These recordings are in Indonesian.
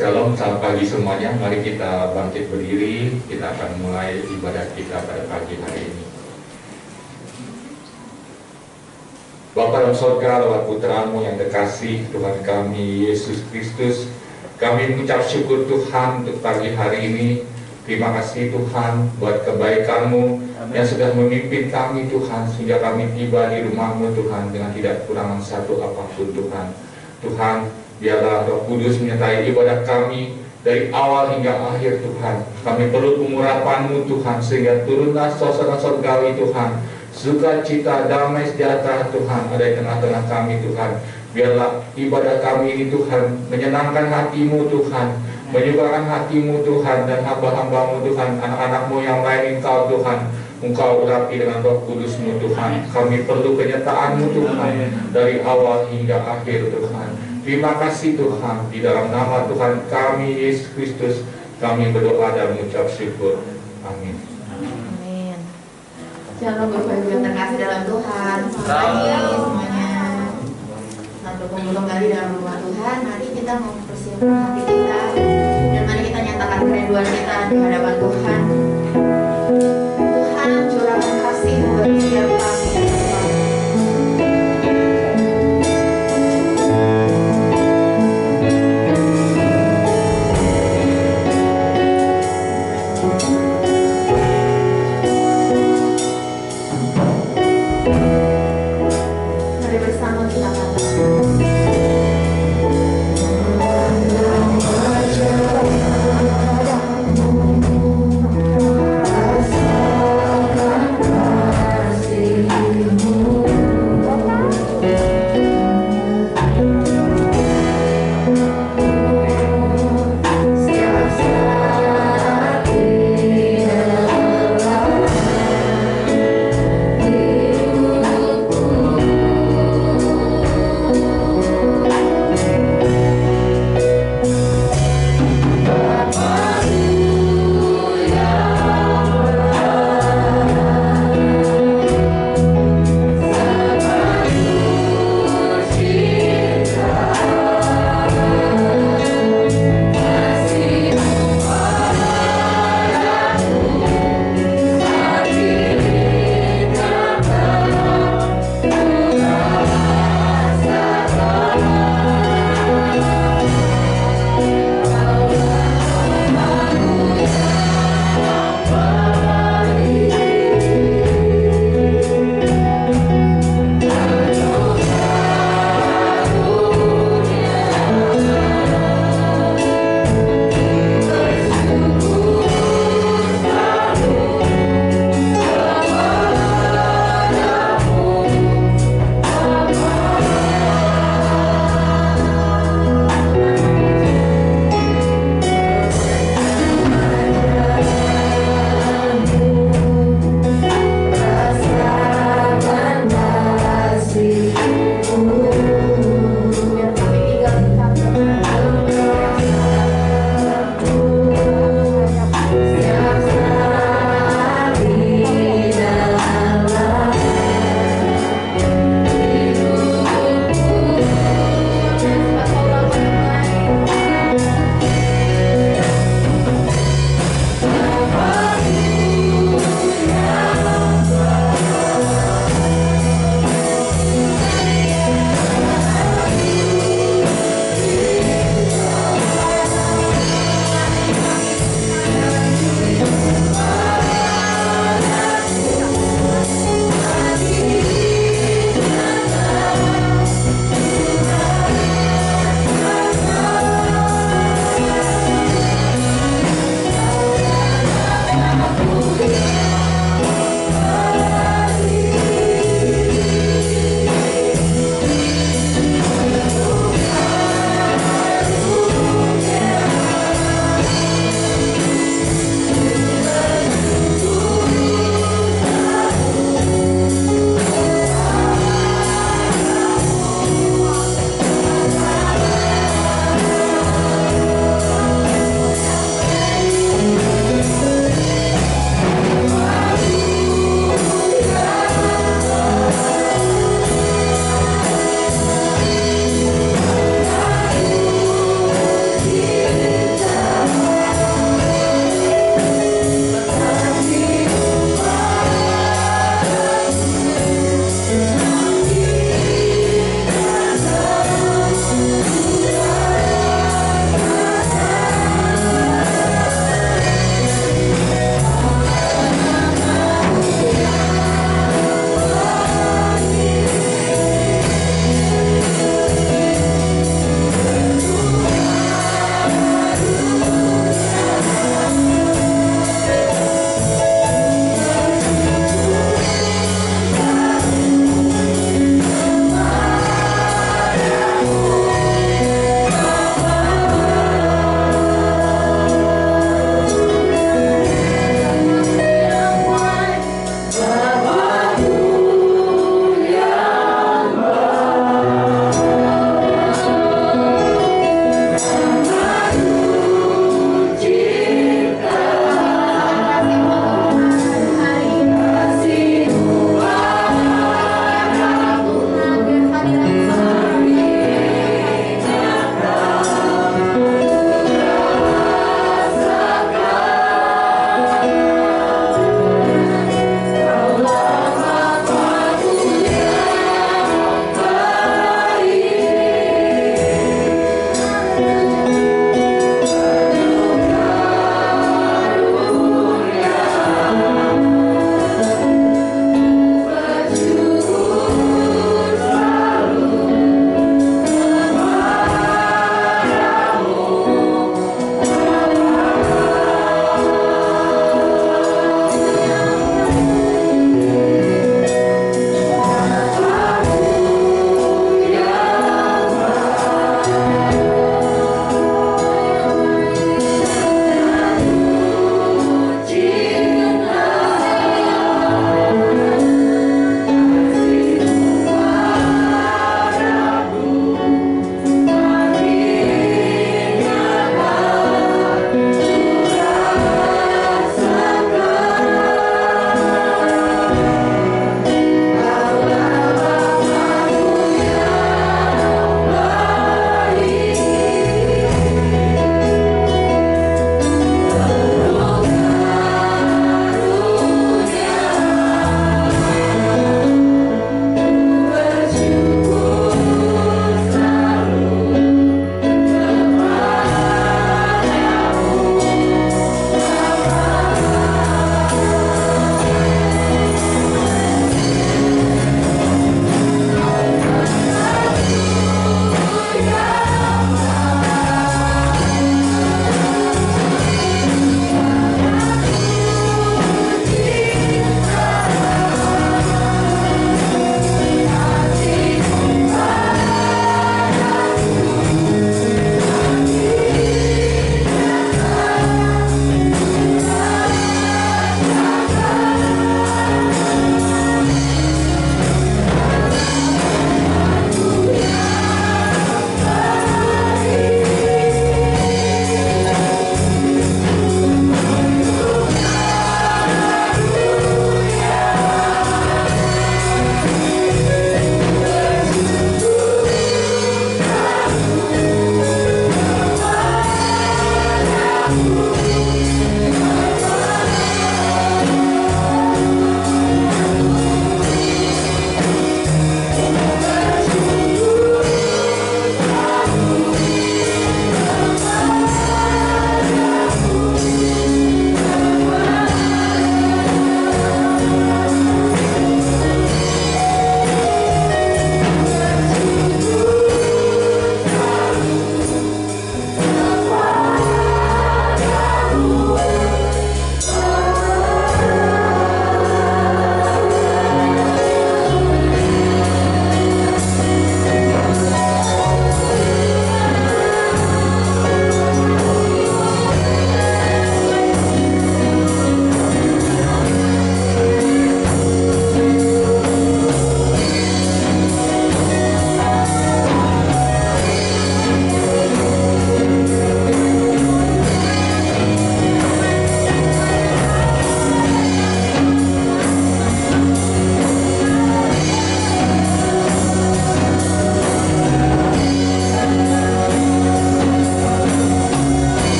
Shalom, selamat pagi semuanya. Mari kita bangkit berdiri. Kita akan mulai ibadah kita pada pagi hari ini. Bapa dalam sorga, lewat putramu yang terkasih, Tuhan kami Yesus Kristus, kami mengucap syukur Tuhan untuk pagi hari ini. Terima kasih Tuhan buat kebaikan-Mu yang sudah memimpin kami Tuhan, sehingga kami tiba di rumah-Mu Tuhan dengan tidak kekurangan satu apapun Tuhan. Tuhan, biarlah Roh Kudus menyertai ibadah kami dari awal hingga akhir Tuhan. Kami perlu pengurapan-Mu Tuhan, sehingga turunlah suasana surgawi Tuhan, sukacita, damai sejahtera Tuhan ada di tengah-tengah kami Tuhan. Biarlah ibadah kami ini Tuhan menyenangkan hati-Mu Tuhan, menyukakan hati-Mu Tuhan, dan hamba-hamba-Mu Tuhan, anak-anak-Mu yang lain Engkau Tuhan, Engkau urapi dengan Roh Kudus-Mu Tuhan. Kami perlu kenytaan-Mu Tuhan dari awal hingga akhir Tuhan. Terima kasih Tuhan, di dalam nama Tuhan kami Yesus Kristus kami berdoa dan mengucap syukur. Amin. Amin. Shalom Bapak Ibu yang terkasih dalam Tuhan. Selamat pagi semuanya. Selamat berkumpul kembali dalam rumah Tuhan. Mari kita mempersiapkan hati kita dan mari kita nyatakan kerinduan kita di hadapan Tuhan. Tuhan curahkan kasih-Mu bagi setiap kami. Thank you.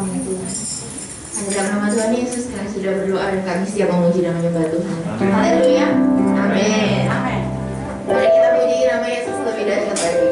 kami Tuhan. Hanya dalam nama Tuhan Yesus kami sudah berdoa dan kami siap memuji dan menyembah Tuhan. Haleluya. Amin. Amin. Mari kita puji nama Yesus lebih dahsyat lagi.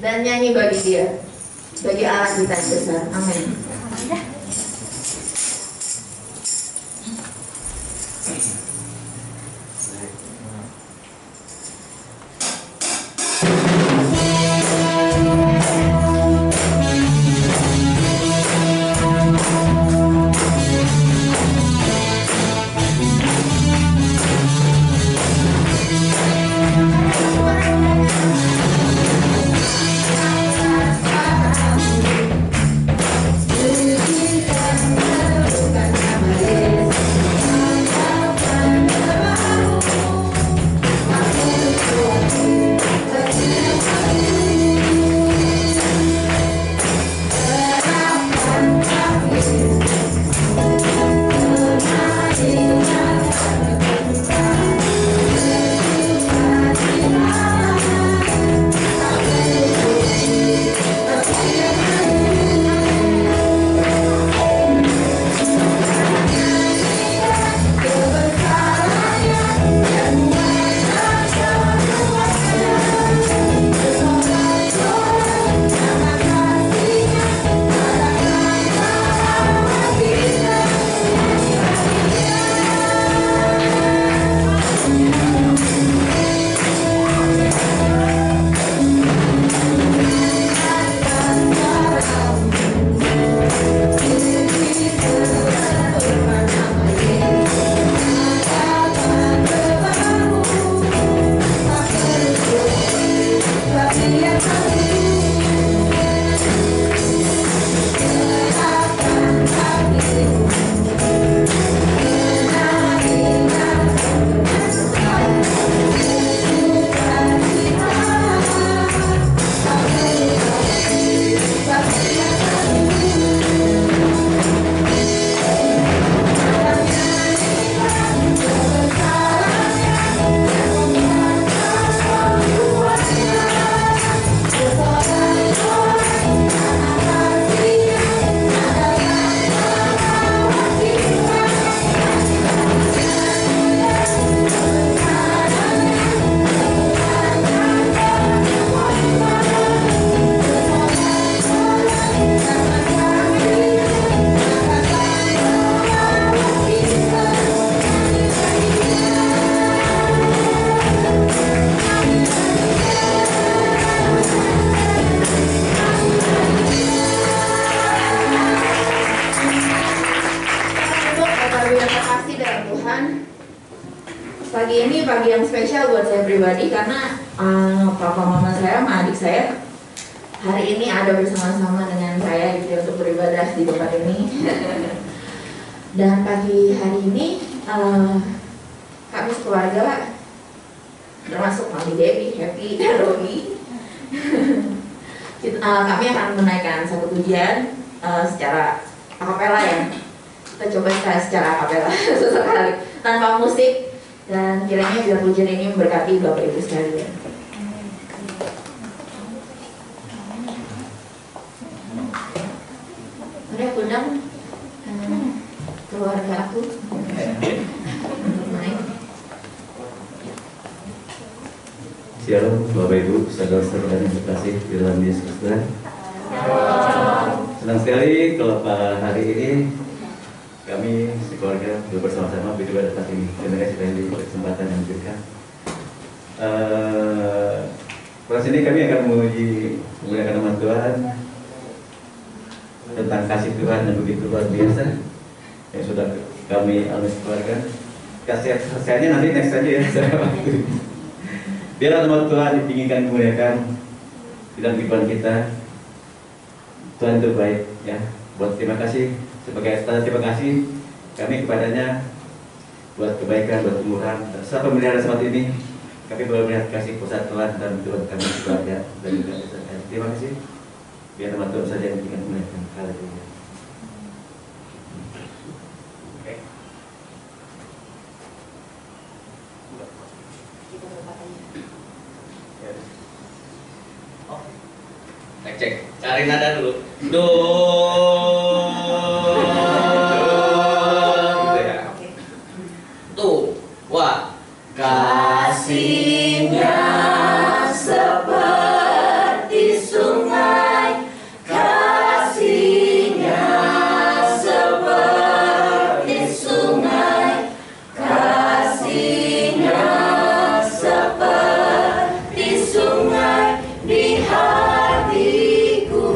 Dan nyanyi bagi Dia, bagi Allah kita yang besar. Amin. Pagi ini pagi yang spesial buat saya pribadi karena papa mama saya sama adik saya hari ini ada bersama-sama dengan saya gitu untuk beribadah di tempat ini. Dan pagi hari ini kami sekeluarga termasuk Mami Debbie, Happy, dan Robi kami akan menaikkan satu pujian secara akapela ya. Kita coba secara akapela sesekali tanpa musik. Dan kiranya biar pujian ini memberkati Bapak Ibu sekalian. Mari aku undang keluarga aku untuk naik. Shalom Bapak Ibu, saudara-saudara yang terkasih di dalam Yesus Kristus. Senang sekali kalau hari ini kami sekeluarga bersama-sama beribadah tempat ini. Terima kasih dari kesempatan yang diberikan. Proses ini kami akan menggunakan nama Tuhan tentang kasih Tuhan yang begitu luar biasa yang sudah kami alami sekeluarga. Kasihnya nanti next saja ya. Biarlah nama Tuhan ditinggikan, dimuliakan di dalam kehidupan kita. Tuhan itu baik ya. Buat terima kasih sebagai tanda terima kasih kami kepadanya buat kebaikan, buat kemurahan, serta pemeliharaan saat ini. Kami boleh melihat kasih pusat Tuhan dan Tuhan kami keluarga dan juga terima kasih. Biar nama Tuhan saja yang ditinggikan, dimuliakan. Haleluya. Cek, cari nada dulu. Do. Gitu ya. Tuh, wah. Kasihnya seperti sungai, kasihnya seperti sungai, kasihnya seperti sungai di hatiku.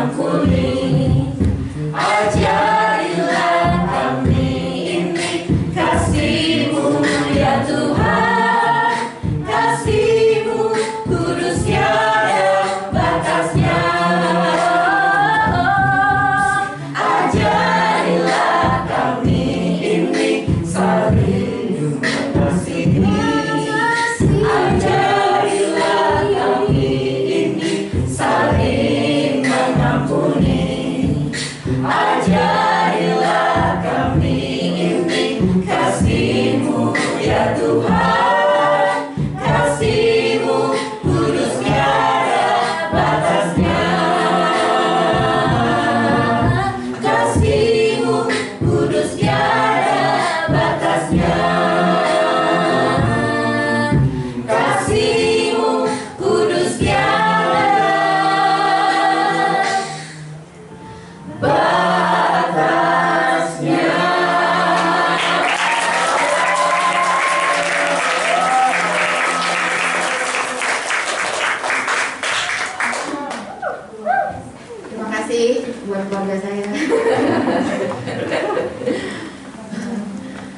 mengampuni. Ajarilah kami ini kasih-Mu ya Tuhan, kasih-Mu kudus tiada batasnya. Ajarilah kami ini saling mengasihi. Ajarilah kami ini saling mengampuni. Ajarilah kami ini kasih-Mu ya Tuhan, kasih-Mu kudus tiada batasnya. Kasih-Mu kudus tiada batasnya. Kasih-Mu kudus tiada batasnya. Terima kasih buat keluarga saya.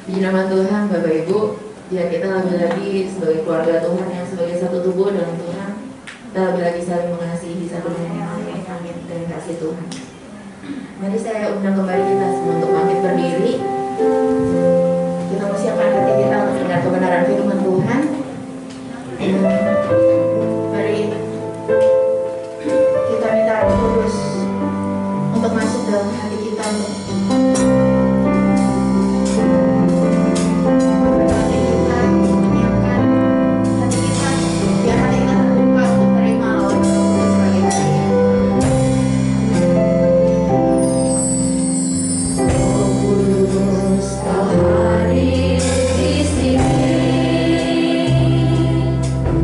Di nama Tuhan, Bapak Ibu, ya kita lagi-lagi sebagai keluarga Tuhan yang sebagai satu tubuh dalam Tuhan, kita lagi-lagi saling mengasihi satu dengan yang lain. Amin. Dan kasih Tuhan. Mari saya undang kembali kita semua untuk bangkit berdiri. Kita persiapkan hati kita untuk mendengar kebenaran firman Tuhan. Mari kita minta Roh Kudus untuk masuk dalam hati kita, untuk hati kita, menyiapkan hati kita, biar hati kita terbuka untuk menerima Roh Kudus sebagai hati. Roh Kudus Kau hadir di sini.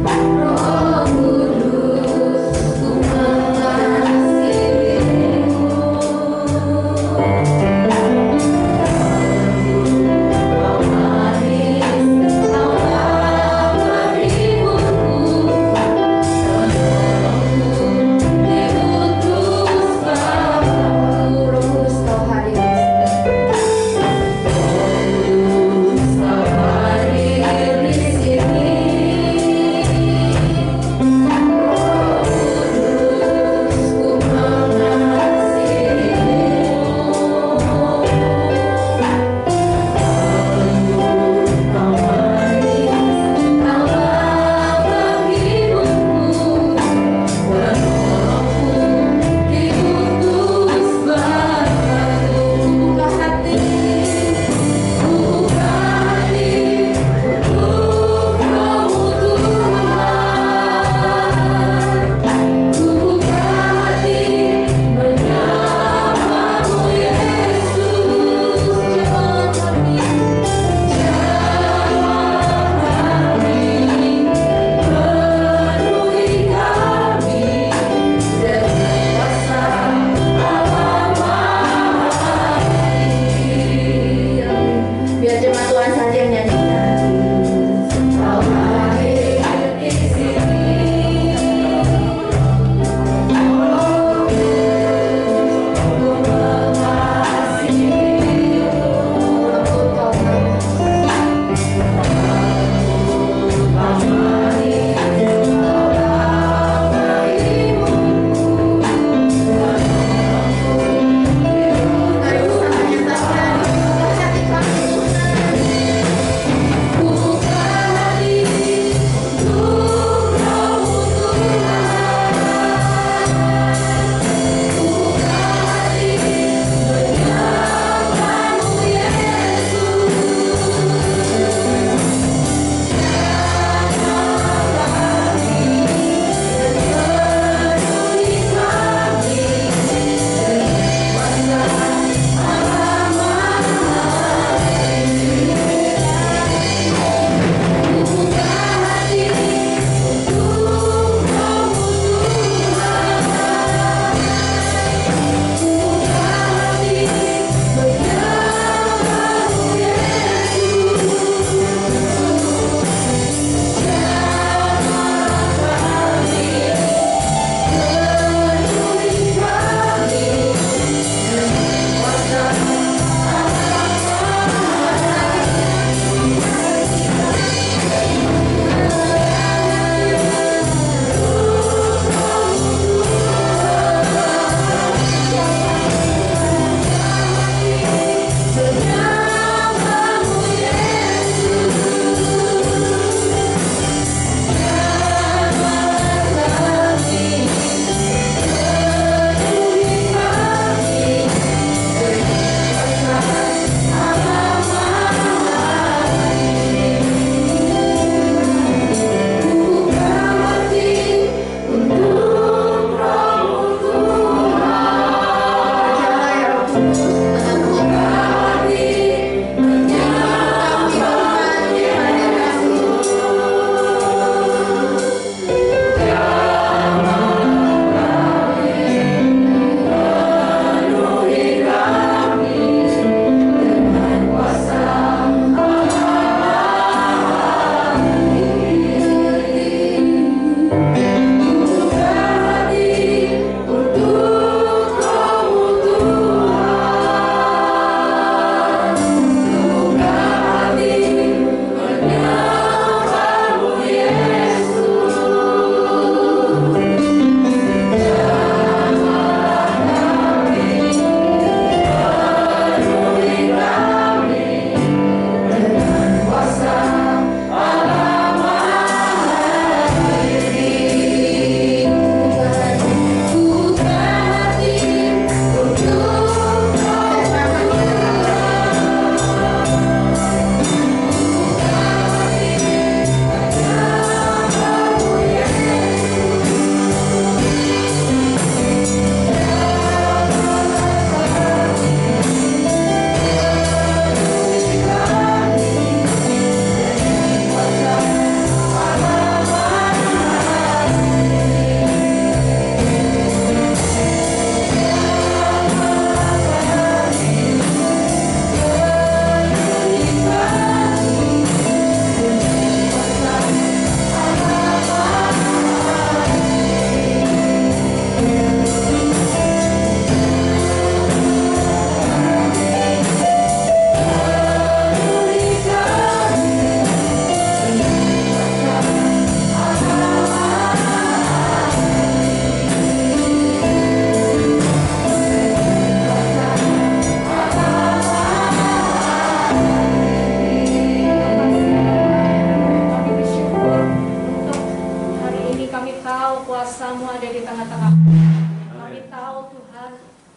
Roh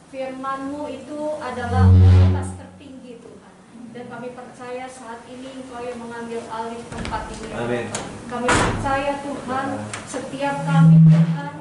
Firman-Mu itu adalah otoritas tertinggi Tuhan. Dan kami percaya saat ini Engkau yang mengambil alih tempat ini. Amin. Kami percaya Tuhan, setiap kami Tuhan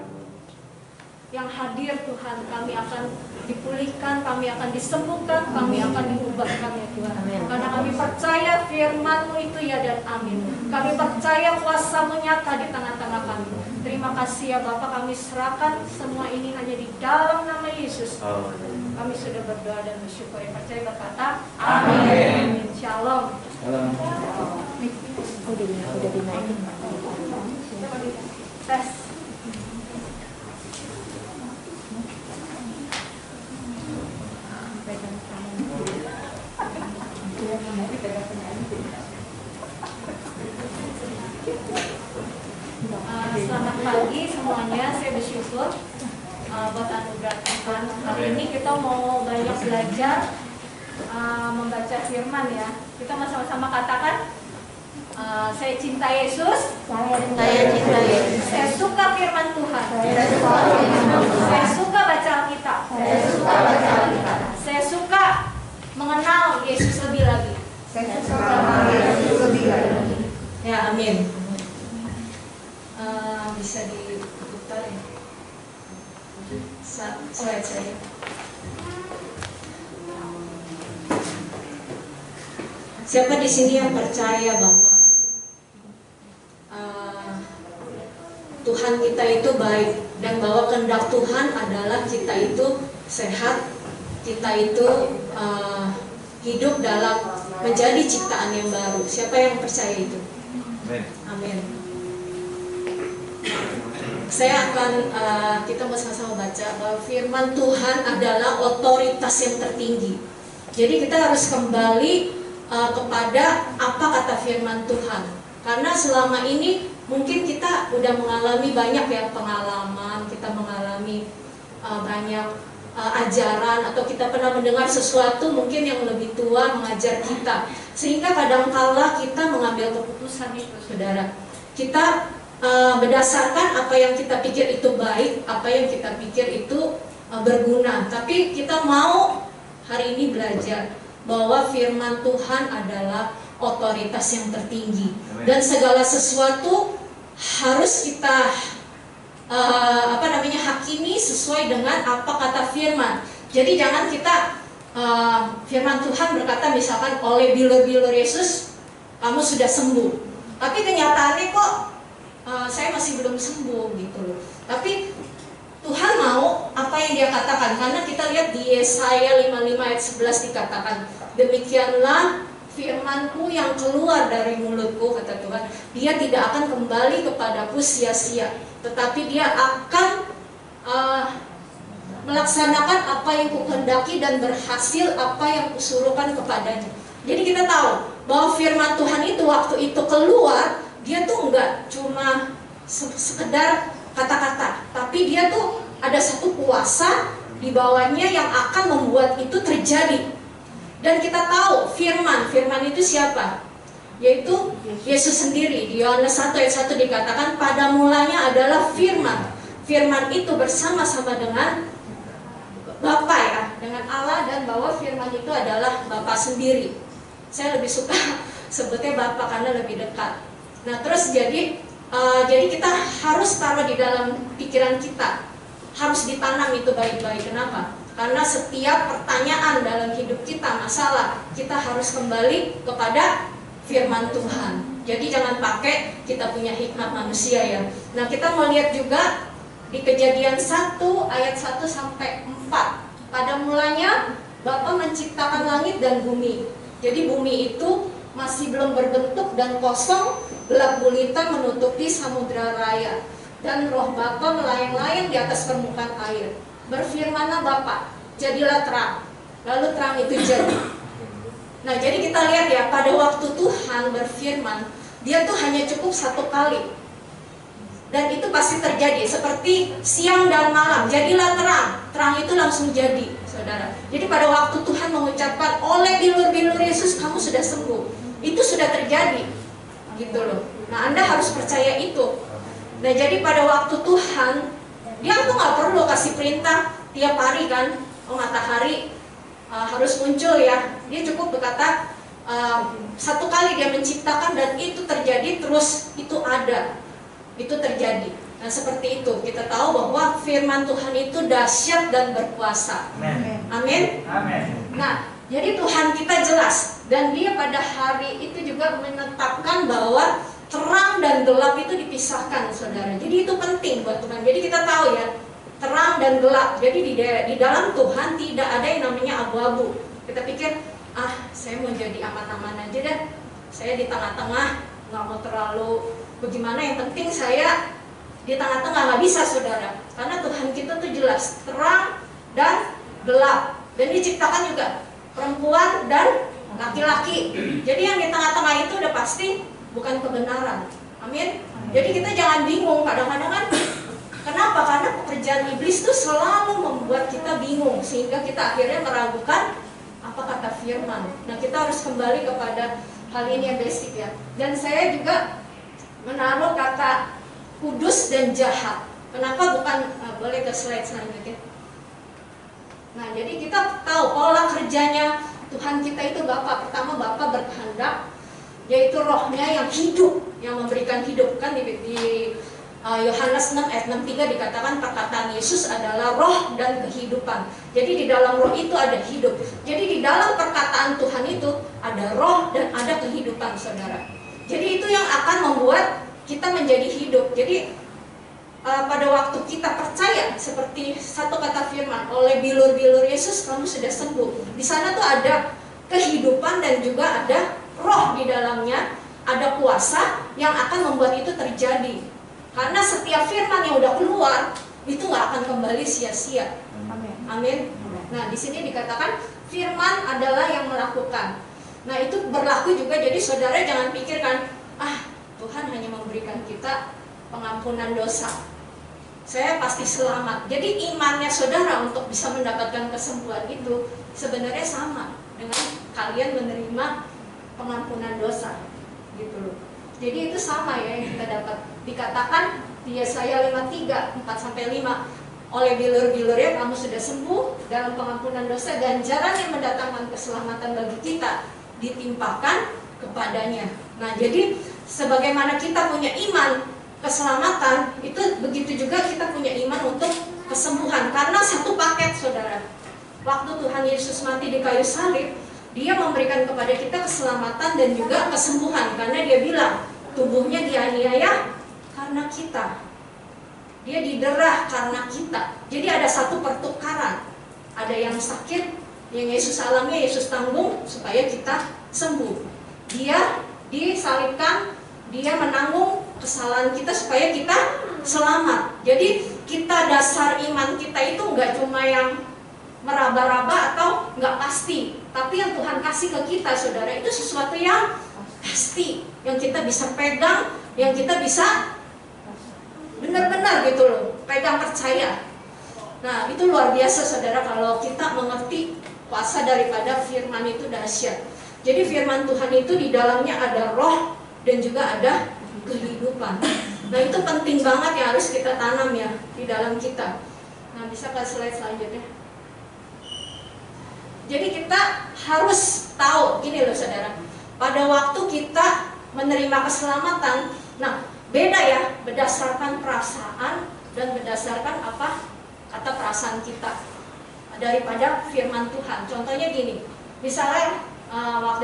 yang hadir Tuhan, kami akan dipulihkan, kami akan disembuhkan, kami akan diubahkan ya Tuhan. Amin. Karena kami percaya firman-Mu itu ya dan amin. Kami percaya kuasa-Mu nyata di tengah-tengah kami. Terima kasih ya Bapak, kami serahkan semua ini hanya di dalam nama Yesus. Kami sudah berdoa dan bersyukur, yang percaya berkata amin. Shalom. Udah dinaikin. Tes. Selamat pagi semuanya, saya bersyukur buat anugerah Tuhan. Hari ini kita mau banyak belajar membaca firman ya. Kita sama-sama katakan, saya cinta Yesus. Saya cinta Yesus. Saya suka firman Tuhan. Saya suka baca Alkitab. Saya suka mengenal Yesus lebih lagi. Ya, amin. Bisa diputar ya slide saya. Siapa di sini yang percaya bahwa Tuhan kita itu baik dan bahwa kehendak Tuhan adalah kita itu sehat, kita itu hidup dalam menjadi ciptaan yang baru. Siapa yang percaya itu? Amin. Saya akan kita sama-sama baca bahwa firman Tuhan adalah otoritas yang tertinggi. Jadi kita harus kembali kepada apa kata firman Tuhan. Karena selama ini mungkin kita udah mengalami banyak ya pengalaman, kita mengalami banyak ajaran, atau kita pernah mendengar sesuatu mungkin yang lebih tua mengajar kita, sehingga kadangkala kita mengambil keputusan itu, saudara. Kita berdasarkan apa yang kita pikir itu baik, apa yang kita pikir itu berguna. Tapi kita mau hari ini belajar bahwa firman Tuhan adalah otoritas yang tertinggi. Dan segala sesuatu harus kita hakimi sesuai dengan apa kata firman. Jadi jangan kita firman Tuhan berkata misalkan oleh bilur-bilur Yesus kamu sudah sembuh, tapi kenyataannya kok saya masih belum sembuh gitu loh. Tapi Tuhan mau apa yang dia katakan, karena kita lihat di Yesaya 55 ayat 11 dikatakan, demikianlah firman-Ku yang keluar dari mulutku, kata Tuhan, dia tidak akan kembali kepadaku sia-sia, tetapi dia akan melaksanakan apa yang kukehendaki dan berhasil apa yang kusuruhkan kepadanya. Jadi kita tahu bahwa firman Tuhan itu waktu itu keluar, dia tuh enggak cuma sekedar kata-kata, tapi dia tuh ada satu kuasa di bawahnya yang akan membuat itu terjadi. Dan kita tahu firman itu siapa? Yaitu Yesus sendiri. Di Yohanes 1 ayat 1 dikatakan pada mulanya adalah firman. Firman itu bersama-sama dengan Bapa ya, dengan Allah, dan bahwa firman itu adalah Bapa sendiri. Saya lebih suka sebutnya Bapa karena lebih dekat. Nah terus jadi kita harus taruh di dalam pikiran kita, harus ditanam itu baik-baik. Kenapa? Karena setiap pertanyaan dalam hidup kita, masalah, kita harus kembali kepada firman Tuhan. Jadi jangan pakai kita punya hikmat manusia ya. Nah kita mau lihat juga di Kejadian 1 ayat 1 sampai 4. Pada mulanya Bapa menciptakan langit dan bumi. Jadi bumi itu masih belum berbentuk dan kosong, gelap gulita menutupi samudra raya, dan roh Bapa melayang-layang di atas permukaan air. Berfirmanlah Bapa, jadilah terang. Lalu terang itu jadi. Nah jadi kita lihat ya, pada waktu Tuhan berfirman, dia tuh hanya cukup satu kali, dan itu pasti terjadi. Seperti siang dan malam, jadilah terang. Terang itu langsung jadi, saudara. Jadi pada waktu Tuhan mengucapkan oleh bilur-bilur Yesus kamu sudah sembuh, itu sudah terjadi, gitu loh. Nah Anda harus percaya itu. Nah jadi pada waktu Tuhan, dia tuh nggak perlu kasih perintah, tiap hari kan, matahari harus muncul ya. Dia cukup berkata satu kali dia menciptakan dan itu terjadi, terus itu ada, itu terjadi. Nah seperti itu kita tahu bahwa firman Tuhan itu dahsyat dan berkuasa. Amin. Nah jadi Tuhan kita jelas, dan dia pada hari itu juga menetapkan bahwa terang dan gelap itu dipisahkan, saudara. Jadi itu penting buat Tuhan. Jadi kita tahu ya, terang dan gelap. Jadi di dalam Tuhan tidak ada yang namanya abu-abu. Kita pikir, saya mau jadi aman-aman aja deh, saya di tengah-tengah, nggak mau terlalu bagaimana, yang penting saya di tengah-tengah. Nggak bisa, saudara, karena Tuhan kita tuh jelas terang dan gelap, dan diciptakan juga perempuan dan laki-laki. Jadi yang di tengah-tengah itu udah pasti bukan kebenaran. Amin. Jadi kita jangan bingung kadang-kadang kan. Kenapa? Karena pekerjaan iblis itu selalu membuat kita bingung, sehingga kita akhirnya meragukan apa kata firman. Nah kita harus kembali kepada hal ini yang basic ya. Dan saya juga menaruh kata kudus dan jahat. Kenapa bukan, boleh ke slide selanjutnya. Nah jadi kita tahu pola kerjanya Tuhan kita itu Bapa. Pertama Bapa berkehendak, yaitu rohnya yang hidup, yang memberikan hidup. Kan di Yohanes 6 ayat 63 dikatakan perkataan Yesus adalah roh dan kehidupan. Jadi di dalam roh itu ada hidup. Jadi di dalam perkataan Tuhan itu ada roh dan ada kehidupan, saudara. Jadi itu yang akan membuat kita menjadi hidup. Jadi pada waktu kita percaya, seperti satu kata firman, oleh bilur-bilur Yesus kamu sudah sembuh. Di sana tuh ada kehidupan dan juga ada roh di dalamnya, ada kuasa yang akan membuat itu terjadi. Karena setiap firman yang udah keluar itu nggak akan kembali sia-sia. Amin. Nah di sini dikatakan firman adalah yang melakukan. Nah itu berlaku juga. Jadi saudara jangan pikirkan, Tuhan hanya memberikan kita pengampunan dosa, saya pasti selamat. Jadi imannya saudara untuk bisa mendapatkan kesembuhan itu sebenarnya sama dengan kalian menerima pengampunan dosa, gitu loh. Jadi itu sama ya yang kita dapat. Dikatakan di Yesaya 53 4-5, oleh bilur-bilurnya kamu sudah sembuh, dalam pengampunan dosa ganjaran yang mendatangkan keselamatan bagi kita ditimpakan kepadanya. Nah jadi sebagaimana kita punya iman keselamatan, itu begitu juga kita punya iman untuk kesembuhan. Karena satu paket, saudara. Waktu Tuhan Yesus mati di kayu salib, dia memberikan kepada kita keselamatan dan juga kesembuhan. Karena dia bilang tubuhnya dianiaya karena kita, dia diderah karena kita. Jadi ada satu pertukaran. Ada yang sakit, yang Yesus alami, Yesus tanggung supaya kita sembuh. Dia disalibkan, dia menanggung kesalahan kita supaya kita selamat. Jadi kita dasar iman kita itu nggak cuma yang meraba-raba atau nggak pasti, tapi yang Tuhan kasih ke kita, saudara, itu sesuatu yang pasti, yang kita bisa pegang, yang kita bisa benar-benar gitu loh, pegang, percaya. Nah itu luar biasa, saudara, kalau kita mengerti kuasa daripada firman itu dahsyat. Jadi firman Tuhan itu di dalamnya ada roh dan juga ada kehidupan. Nah itu penting banget yang harus kita tanam ya di dalam kita. Nah bisa ke slide selanjutnya. Jadi kita harus tahu gini loh, saudara, pada waktu kita menerima keselamatan, nah beda ya, berdasarkan perasaan dan berdasarkan apa kata perasaan kita daripada firman Tuhan. Contohnya gini, misalnya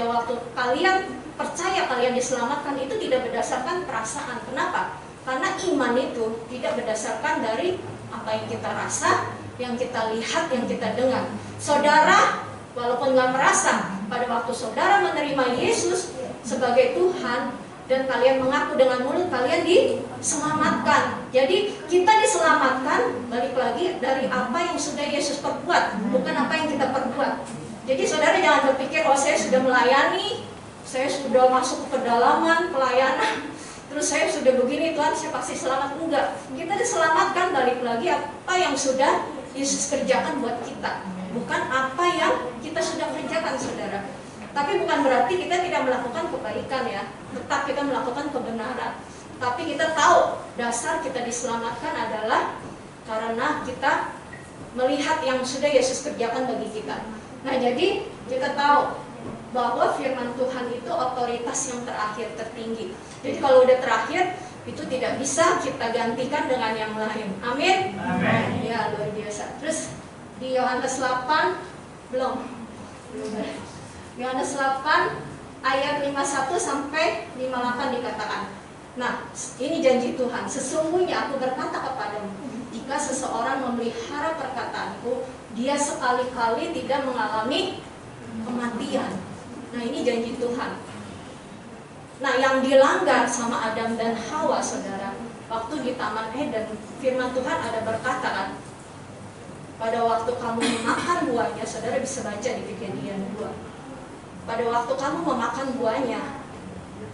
waktu kalian percaya kalian diselamatkan, itu tidak berdasarkan perasaan. Kenapa? Karena iman itu tidak berdasarkan dari apa yang kita rasa, yang kita lihat, yang kita dengar. Saudara walaupun nggak merasa, pada waktu saudara menerima Yesus sebagai Tuhan dan kalian mengaku dengan mulut, kalian diselamatkan. Jadi kita diselamatkan, balik lagi, dari apa yang sudah Yesus perbuat, bukan apa yang kita perbuat. Jadi saudara jangan berpikir, oh saya sudah melayani, saya sudah masuk ke pedalaman pelayanan, terus saya sudah begini, Tuhan saya pasti selamat. Enggak, kita diselamatkan, balik lagi, apa yang sudah Yesus kerjakan buat kita, bukan apa yang kita sudah kerjakan, saudara. Tapi bukan berarti kita tidak melakukan kebaikan ya, tetap kita melakukan kebenaran. Tapi kita tahu dasar kita diselamatkan adalah karena kita melihat yang sudah Yesus kerjakan bagi kita. Nah, jadi kita tahu bahwa firman Tuhan itu otoritas yang terakhir, tertinggi. Jadi kalau udah terakhir, itu tidak bisa kita gantikan dengan yang lain. Amin? Amin. Ya, luar biasa. Terus di Yohanes 8, belum. Yohanes 8 ayat 51 sampai 58 dikatakan. Nah, ini janji Tuhan. Sesungguhnya aku berkata kepadamu, jika seseorang memelihara perkataanku, dia sekali-kali tidak mengalami kematian. Nah, ini janji Tuhan. Nah, yang dilanggar sama Adam dan Hawa, saudara, waktu di Taman Eden, firman Tuhan ada berkata kan, pada waktu kamu memakan buahnya, saudara bisa baca di Kejadian 2. Pada waktu kamu memakan buahnya,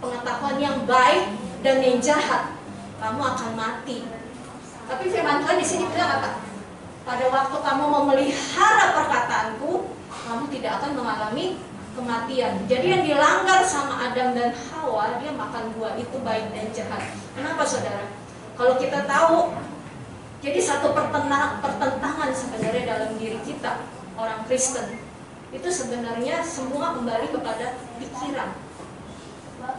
pengetahuan yang baik dan yang jahat, kamu akan mati. Tapi firman Tuhan di sini bilang apa? Pada waktu kamu memelihara perkataanku, kamu tidak akan mengalami kematian. Jadi yang dilanggar sama Adam dan Hawa, dia makan buah itu baik dan jahat. Kenapa, saudara? Kalau kita tahu, jadi satu pertentangan sebenarnya dalam diri kita, orang Kristen, itu sebenarnya semua kembali kepada pikiran.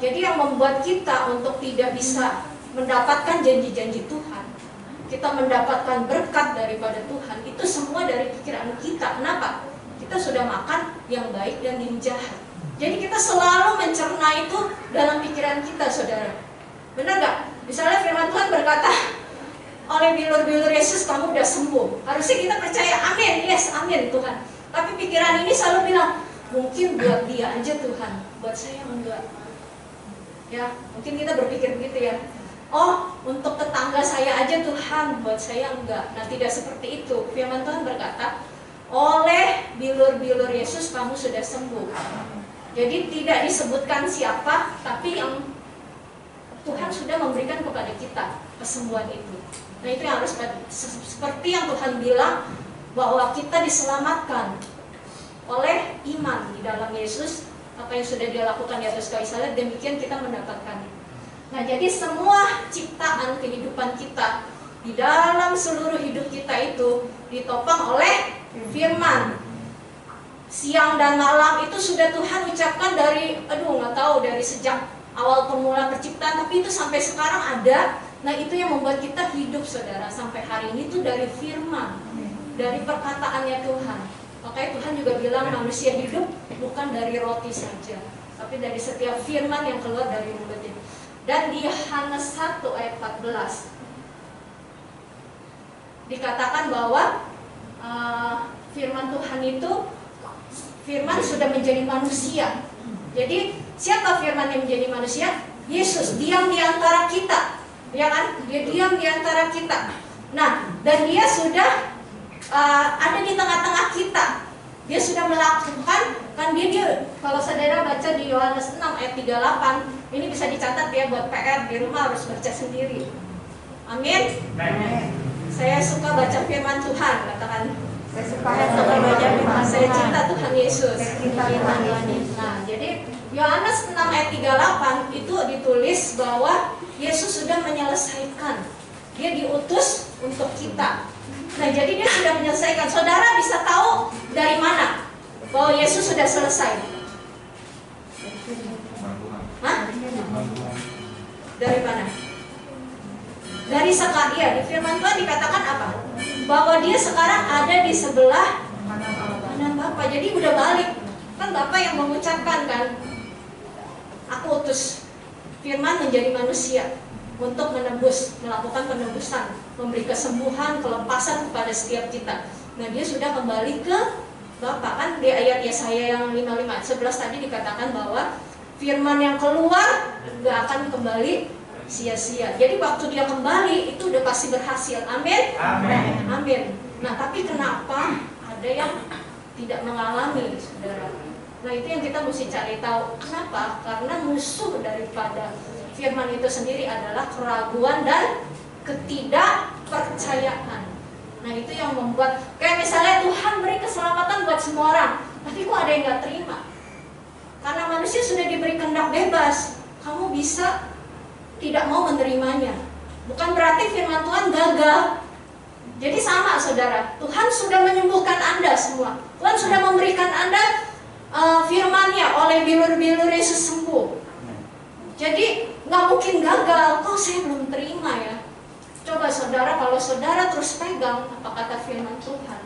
Jadi yang membuat kita untuk tidak bisa mendapatkan janji-janji Tuhan, kita mendapatkan berkat daripada Tuhan, itu semua dari pikiran kita. Kenapa? Kita sudah makan yang baik dan yang jahat. Jadi kita selalu mencerna itu dalam pikiran kita, saudara. Benar gak? Misalnya firman Tuhan berkata, oleh bilur-bilur Yesus kamu udah sembuh. Harusnya kita percaya, amin, yes, amin Tuhan. Tapi pikiran ini selalu bilang, mungkin buat dia aja Tuhan, buat saya enggak. Ya, mungkin kita berpikir begitu ya. Oh, untuk tetangga saya aja Tuhan, buat saya enggak. Nah, tidak seperti itu. Firman Tuhan berkata, oleh bilur-bilur Yesus kamu sudah sembuh. Jadi tidak disebutkan siapa, tapi yang Tuhan sudah memberikan kepada kita kesembuhan itu. Nah, itu yang harus seperti yang Tuhan bilang, bahwa kita diselamatkan oleh iman di dalam Yesus, apa yang sudah dia lakukan di atas kayu salib, demikian kita mendapatkan. Nah, jadi semua ciptaan kehidupan kita di dalam seluruh hidup kita itu ditopang oleh firman. Siang dan malam itu sudah Tuhan ucapkan dari, nggak tahu, dari sejak awal permulaan penciptaan, tapi itu sampai sekarang ada. Nah, itu yang membuat kita hidup, saudara, sampai hari ini tuh dari firman, dari perkataannya Tuhan. Makanya Tuhan juga bilang manusia hidup bukan dari roti saja, tapi dari setiap firman yang keluar dari mulutnya. Dan di Yohanes 1 ayat 14 dikatakan bahwa firman Tuhan itu, firman sudah menjadi manusia. Jadi siapa firman yang menjadi manusia? Yesus diam di antara kita, ya kan? Dia diam di antara kita. Nah, dan dia sudah ada di tengah-tengah kita. Dia sudah melakukan, kan dia kalau saudara baca di Yohanes 6 ayat 38, ini bisa dicatat ya buat PR, di rumah harus baca sendiri. Amin. Saya suka baca firman Tuhan, katakan. Saya suka baca firman Tuhan. Saya cinta Tuhan Yesus. Nah, jadi Yohanes 6 ayat 38 itu ditulis bahwa Yesus sudah menyelesaikan. Dia diutus untuk kita. Nah, jadi dia sudah menyelesaikan. Saudara bisa tahu dari mana bahwa Yesus sudah selesai? Hah? Dari mana? Dari sekarang, ya, di firman Tuhan dikatakan apa? Bahwa dia sekarang ada di sebelah kanan Bapa. Jadi udah balik. Kan Bapa yang mengucapkan kan, aku utus firman menjadi manusia untuk menebus, melakukan penebusan, memberi kesembuhan, kelepasan kepada setiap kita. Nah, dia sudah kembali ke Bapa. Kan di ayat Yesaya yang 55 11 tadi dikatakan bahwa firman yang keluar gak akan kembali sia-sia. Jadi waktu dia kembali itu udah pasti berhasil. Amin. Amin. Amin. Nah, tapi kenapa ada yang tidak mengalami, saudara? Nah, itu yang kita mesti cari tahu. Kenapa? Karena musuh daripada firman itu sendiri adalah keraguan dan ketidakpercayaan. Nah, itu yang membuat, kayak misalnya Tuhan beri keselamatan buat semua orang, tapi kok ada yang gak terima? Karena manusia sudah diberi kehendak bebas, kamu bisa tidak mau menerimanya. Bukan berarti firman Tuhan gagal. Jadi sama saudara, Tuhan sudah menyembuhkan Anda semua. Tuhan sudah memberikan Anda firman-Nya, oleh bilur-bilur Yesus sembuh. Jadi nggak mungkin gagal. Kok saya belum terima ya? Coba saudara, kalau saudara terus pegang apa kata firman Tuhan,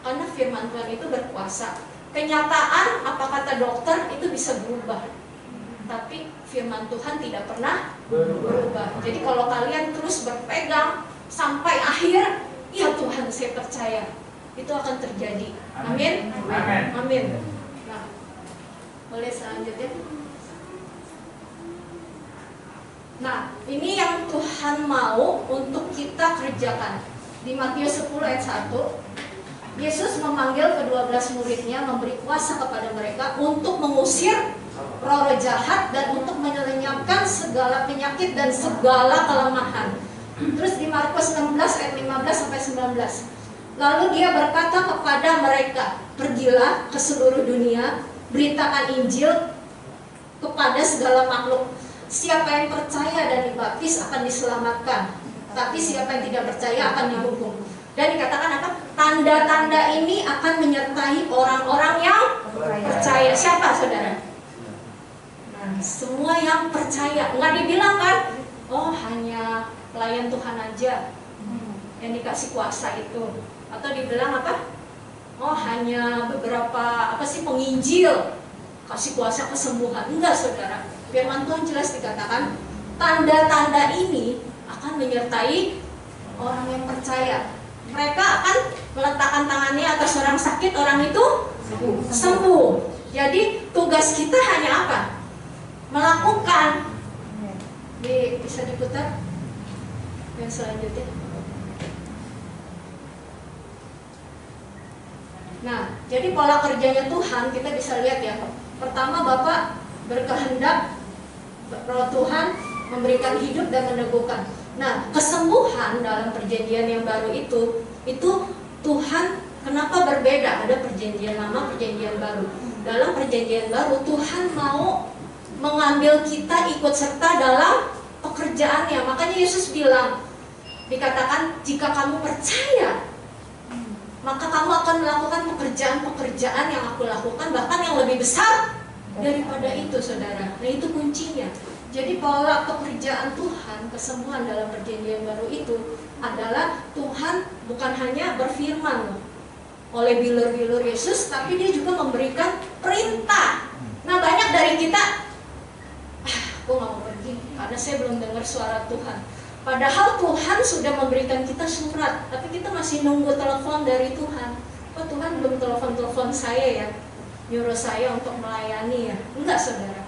karena firman Tuhan itu berkuasa. Kenyataan apa kata dokter itu bisa berubah, tapi firman Tuhan tidak pernah berubah. Jadi kalau kalian terus berpegang sampai akhir, ya Tuhan saya percaya itu akan terjadi. Amin. Amin. Nah, boleh selanjutnya. Nah, ini yang Tuhan mau untuk kita kerjakan. Di Matius 10 ayat 1, Yesus memanggil ke-12 muridnya, memberi kuasa kepada mereka untuk mengusir roh jahat dan untuk menyelenyapkan segala penyakit dan segala kelemahan. Terus di Markus 16 ayat 15 sampai 19. Lalu dia berkata kepada mereka, pergilah ke seluruh dunia, beritakan Injil kepada segala makhluk. Siapa yang percaya dan dibaptis akan diselamatkan, tapi siapa yang tidak percaya akan dihukum. Dan dikatakan apa? Tanda-tanda ini akan menyertai orang-orang yang percaya. Siapa saudara? Nah, semua yang percaya. Nggak dibilang kan, oh hanya pelayan Tuhan aja yang dikasih kuasa itu. Atau dibilang apa? Oh hanya beberapa penginjil kasih kuasa kesembuhan. Enggak saudara. Firman Tuhan jelas dikatakan, tanda-tanda ini akan menyertai orang yang percaya. Mereka akan meletakkan tangannya atas orang sakit, orang itu sembuh. Jadi tugas kita hanya apa? Melakukan. Bisa diputar yang selanjutnya. Nah, jadi pola kerjanya Tuhan kita bisa lihat ya. Pertama, Bapak berkehendak, Roh Tuhan memberikan hidup dan meneguhkan. Nah, kesembuhan dalam perjanjian yang baru itu Tuhan kenapa berbeda? Ada perjanjian lama, perjanjian baru. Dalam perjanjian baru Tuhan mau mengambil kita ikut serta dalam pekerjaannya. Makanya Yesus bilang, dikatakan jika kamu percaya, maka kamu akan melakukan pekerjaan-pekerjaan yang aku lakukan, bahkan yang lebih besar daripada itu, saudara. Nah, itu kuncinya. Jadi pola pekerjaan Tuhan, kesembuhan dalam perjanjian baru itu adalah Tuhan bukan hanya berfirman oleh bilur-bilur Yesus, tapi dia juga memberikan perintah. Nah, banyak dari kita, aku nggak mau pergi karena saya belum dengar suara Tuhan. Padahal Tuhan sudah memberikan kita surat, tapi kita masih nunggu telepon dari Tuhan. Oh, Tuhan belum telepon saya ya, nyuruh saya untuk melayani ya. Enggak saudara,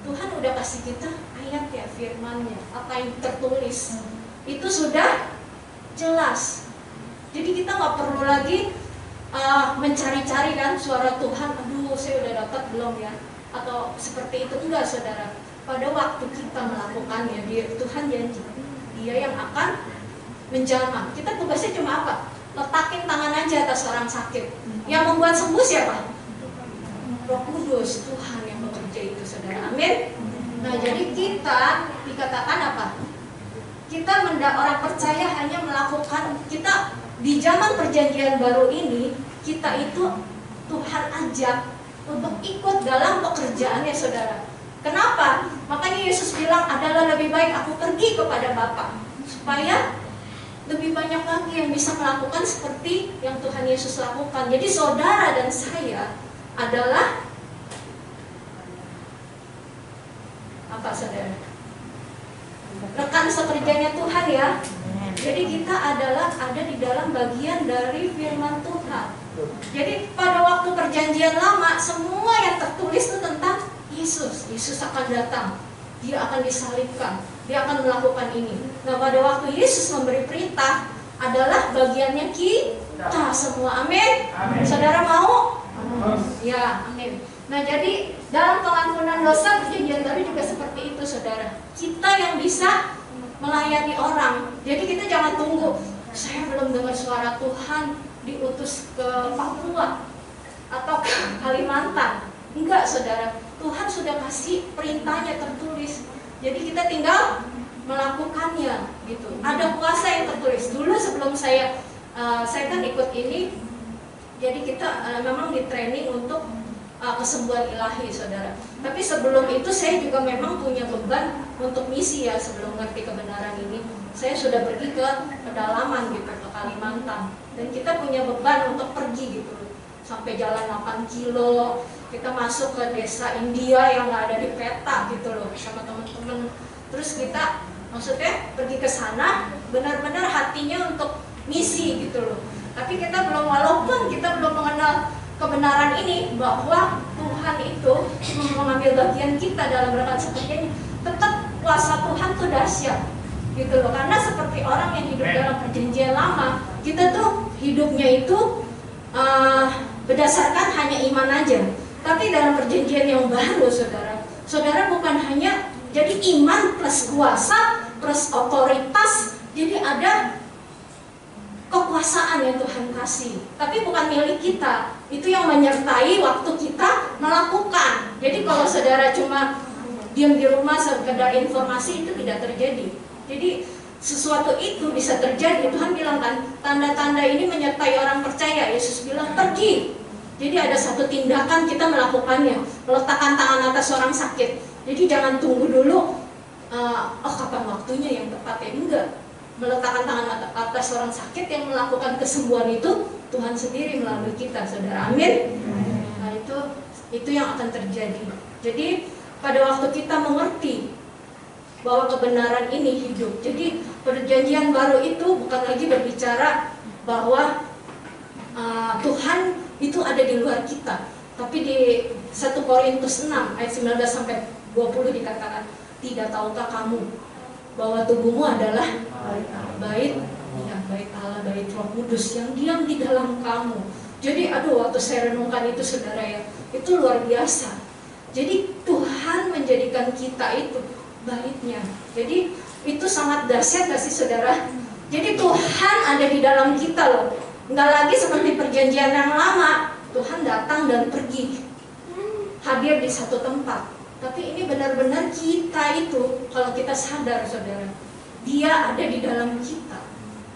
Tuhan udah kasih kita ayat ya, firman-Nya, apa yang tertulis itu sudah jelas. Jadi kita nggak perlu lagi mencari-cari kan suara Tuhan. Aduh, saya udah dapat belum ya? Atau seperti itu. Enggak saudara, pada waktu kita melakukannya, Tuhan janji Dia yang akan menjamah. Kita tugasnya cuma apa? Letakin tangan aja atas orang sakit. Yang membuat sembuh siapa? Roh Kudus, Tuhan yang bekerja itu, saudara. Amin. Nah, jadi kita dikatakan apa? Kita orang percaya hanya melakukan, kita di zaman perjanjian baru ini, kita itu Tuhan ajak untuk ikut dalam pekerjaannya, saudara. Kenapa? Makanya Yesus bilang adalah lebih baik aku pergi kepada Bapa, supaya lebih banyak lagi yang bisa melakukan seperti yang Tuhan Yesus lakukan. Jadi saudara dan saya adalah apa, saudara? Rekan sekerjanya Tuhan ya. Jadi kita adalah ada di dalam bagian dari firman Tuhan. Jadi pada waktu perjanjian lama, semua yang tertulis itu tentang Yesus. Yesus akan datang, Dia akan disalibkan, Dia akan melakukan ini. Nah, pada waktu Yesus memberi perintah adalah bagiannya kita semua. Amin. Saudara mau? Ya, amin. Nah, jadi dalam pengampunan dosa perjanjian baru juga seperti itu, saudara. Kita yang bisa melayani orang. Jadi kita jangan tunggu, saya belum dengar suara Tuhan, diutus ke Papua atau ke Kalimantan. Enggak, saudara. Tuhan sudah kasih perintahnya tertulis. Jadi kita tinggal melakukannya gitu. Ada kuasa yang tertulis. Dulu sebelum saya saya kan ikut ini, jadi kita memang di training untuk kesembuhan ilahi, saudara. Tapi sebelum itu saya juga memang punya beban untuk misi ya. Sebelum ngerti kebenaran ini, saya sudah pergi ke pedalaman gitu, ke Kalimantan. Dan kita punya beban untuk pergi gitu, sampai jalan 8 kilo. Kita masuk ke desa India yang nggak ada di peta gitu loh, sama teman-teman. Terus kita maksudnya pergi ke sana benar-benar hatinya untuk misi gitu loh. Tapi kita belum, walaupun kita belum mengenal kebenaran ini bahwa Tuhan itu mengambil bagian kita dalam berkat seperti ini, tetap kuasa Tuhan tuh dahsyat gitu loh. Karena seperti orang yang hidup dalam perjanjian lama, kita tuh hidupnya itu berdasarkan hanya iman aja. Tapi dalam perjanjian yang baru, saudara bukan hanya jadi iman plus kuasa plus otoritas, jadi ada kekuasaan yang Tuhan kasih, tapi bukan milik kita. Itu yang menyertai waktu kita melakukan. Jadi kalau saudara cuma diam di rumah sekedar informasi, itu tidak terjadi. Jadi sesuatu itu bisa terjadi. Tuhan bilang kan, tanda-tanda ini menyertai orang percaya. Yesus bilang pergi. Jadi ada satu tindakan kita melakukannya, meletakkan tangan atas orang sakit. Jadi jangan tunggu dulu, kapan waktunya yang tepat ya, enggak. Meletakkan tangan atas orang sakit, yang melakukan kesembuhan itu Tuhan sendiri melalui kita, saudara. Amin. Nah itu yang akan terjadi. Jadi pada waktu kita mengerti bahwa kebenaran ini hidup, jadi perjanjian baru itu bukan lagi berbicara bahwa Tuhan itu ada di luar kita, tapi di 1 Korintus 6 ayat 19 sampai 20 dikatakan, tidak tahukah kamu bahwa tubuhmu adalah bait Allah, bait Roh Kudus yang diam di dalam kamu. Jadi waktu saya renungkan itu, saudara ya, itu luar biasa. Jadi Tuhan menjadikan kita itu baitnya. Jadi itu sangat dahsyat gak sih, saudara? Jadi Tuhan ada di dalam kita loh. Nggak lagi seperti perjanjian yang lama, Tuhan datang dan pergi, hadir di satu tempat. Tapi ini benar-benar kita itu, kalau kita sadar, saudara, Dia ada di dalam kita.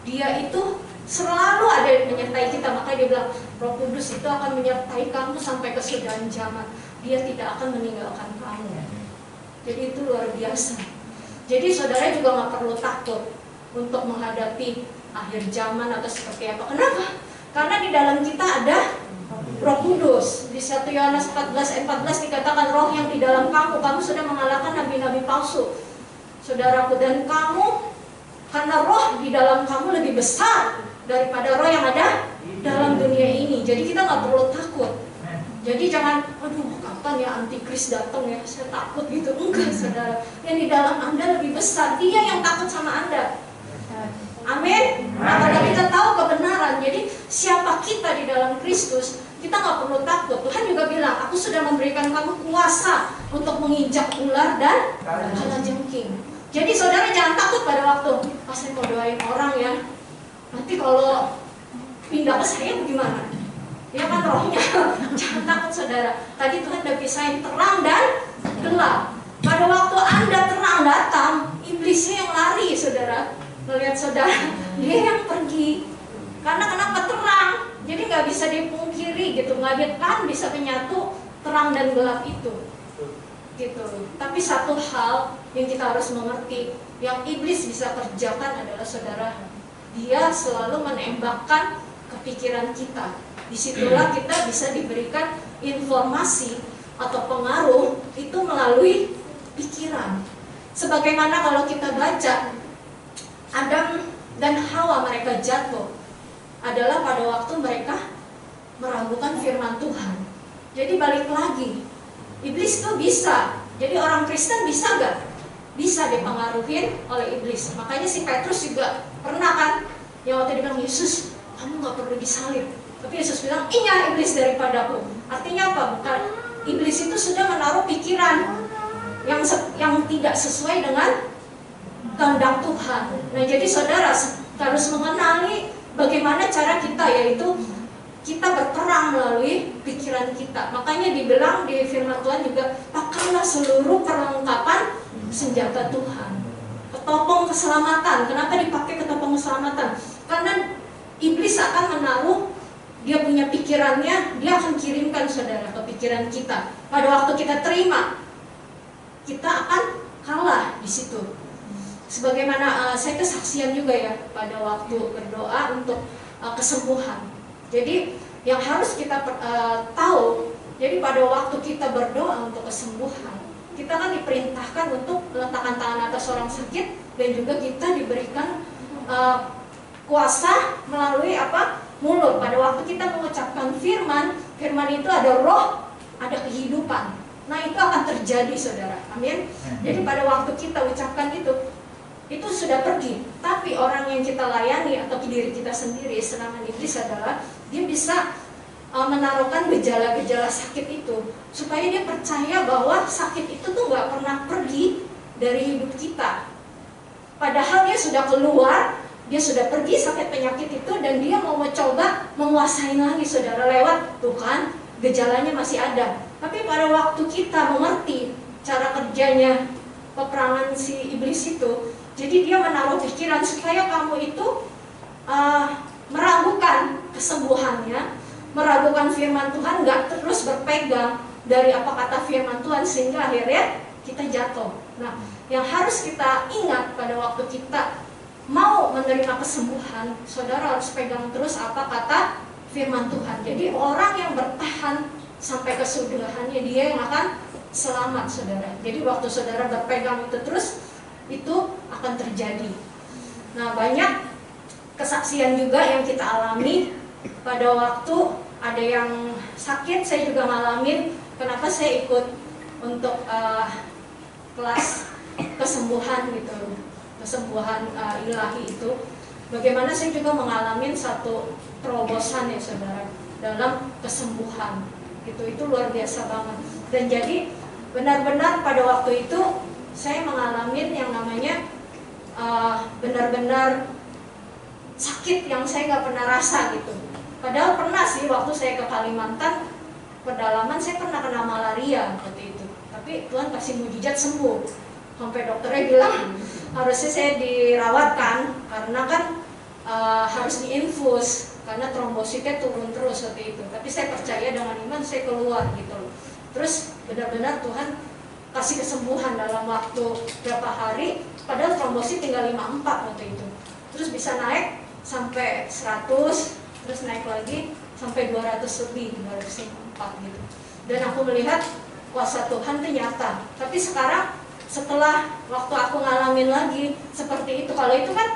Dia itu selalu ada menyertai kita. Makanya dia bilang, Roh Kudus itu akan menyertai kamu sampai kesudahan zaman. Dia tidak akan meninggalkan kamu. Jadi itu luar biasa. Jadi saudara juga nggak perlu takut untuk menghadapi akhir zaman atau seperti apa. Kenapa? Karena di dalam kita ada Roh Kudus. Di 1 Yohanes 14 ayat 14 dikatakan, roh yang di dalam kamu sudah mengalahkan nabi-nabi palsu. Saudaraku, dan kamu, karena roh di dalam kamu lebih besar daripada roh yang ada dalam dunia ini. Jadi kita nggak perlu takut. Jadi jangan, kapan ya antikris datang ya, saya takut gitu. Enggak, saudara. Yang di dalam Anda lebih besar. Dia yang takut sama Anda. Amin. Apabila kita tahu kebenaran, jadi siapa kita di dalam Kristus, kita nggak perlu takut. Tuhan juga bilang, aku sudah memberikan kamu kuasa untuk menginjak ular dan kalajengking. Jadi saudara jangan takut pada waktu, saya mau doain orang ya, nanti kalau pindah ke saya bagaimana? Ya kan rohnya. Jangan takut, saudara. Tadi Tuhan udah pisahin terang dan gelap. Pada waktu Anda terang datang, iblisnya yang lari, saudara. Melihat saudara, dia yang pergi. Karena kenapa? Terang. Jadi nggak bisa dipungkiri gitu, nggak kan bisa menyatu terang dan gelap itu. Gitu. Tapi satu hal yang kita harus mengerti, yang iblis bisa kerjakan adalah, saudara, dia selalu menembakkan kepikiran kita. Disitulah kita bisa diberikan informasi atau pengaruh itu melalui pikiran. Sebagaimana kalau kita baca, Adam dan Hawa mereka jatuh adalah pada waktu mereka meragukan firman Tuhan. Jadi balik lagi, iblis itu bisa. Jadi orang Kristen bisa gak? Bisa dipengaruhi oleh iblis. Makanya si Petrus juga pernah kan, yang waktu dia bilang, Yesus, kamu gak perlu disalib. Tapi Yesus bilang, ingat iblis daripadaku. Artinya apa? Bukan, iblis itu sudah menaruh pikiran yang tidak sesuai dengan kehendak Tuhan. Nah jadi saudara harus mengenali bagaimana cara kita, yaitu kita berperang melalui pikiran kita. Makanya dibilang di firman Tuhan juga, pakailah seluruh perlengkapan senjata Tuhan. Ketopong keselamatan. Kenapa dipakai ketopong keselamatan? Karena iblis akan menaruh dia punya pikirannya, dia akan kirimkan saudara ke pikiran kita. Pada waktu kita terima, kita akan kalah di situ. Sebagaimana saya kesaksian juga ya pada waktu berdoa untuk kesembuhan. Jadi yang harus kita tahu, jadi pada waktu kita berdoa untuk kesembuhan, kita kan diperintahkan untuk meletakkan tangan atas orang sakit, dan juga kita diberikan kuasa melalui mulut. Pada waktu kita mengucapkan firman itu ada roh, ada kehidupan. Nah, itu akan terjadi saudara. Amin. Jadi pada waktu kita ucapkan itu sudah pergi. Tapi orang yang kita layani atau diri kita sendiri, serangan iblis adalah dia bisa menaruhkan gejala-gejala sakit itu, supaya dia percaya bahwa sakit itu tuh nggak pernah pergi dari hidup kita. Padahal dia sudah keluar, dia sudah pergi sakit penyakit itu, dan dia mau mencoba menguasai lagi saudara lewat Tuhan, gejalanya masih ada. Tapi pada waktu kita mengerti cara kerjanya peperangan si iblis itu, jadi dia menaruh pikiran supaya kamu itu meragukan kesembuhannya, meragukan firman Tuhan, nggak terus berpegang dari apa kata firman Tuhan, sehingga akhirnya kita jatuh. Nah, yang harus kita ingat pada waktu kita mau menerima kesembuhan, saudara harus pegang terus apa kata firman Tuhan. Jadi orang yang bertahan sampai kesudahannya, dia yang akan selamat saudara. Jadi waktu saudara berpegang itu terus, itu akan terjadi. Nah, banyak kesaksian juga yang kita alami pada waktu ada yang sakit. Saya juga ngalamin. Kenapa saya ikut untuk kelas kesembuhan gitu, kesembuhan ilahi itu. Bagaimana saya juga mengalami satu terobosan ya saudara dalam kesembuhan. Itu luar biasa banget. Dan jadi benar-benar pada waktu itu saya mengalami yang namanya benar-benar sakit yang saya nggak pernah rasa gitu. Padahal pernah sih waktu saya ke Kalimantan pedalaman, saya pernah kena malaria waktu itu. Tapi Tuhan kasih mujizat sembuh. Sampai dokternya bilang harusnya saya dirawatkan karena kan harus diinfus karena trombositnya turun terus waktu itu. Tapi saya percaya dengan iman saya keluar gitu loh. Terus benar-benar Tuhan kasih kesembuhan dalam waktu berapa hari, padahal trombosit tinggal 54 waktu itu. Terus bisa naik sampai 100, terus naik lagi sampai 200 lebih, 204 gitu. Dan aku melihat kuasa Tuhan itu nyata. Tapi sekarang setelah waktu aku ngalamin lagi seperti itu, kalau itu kan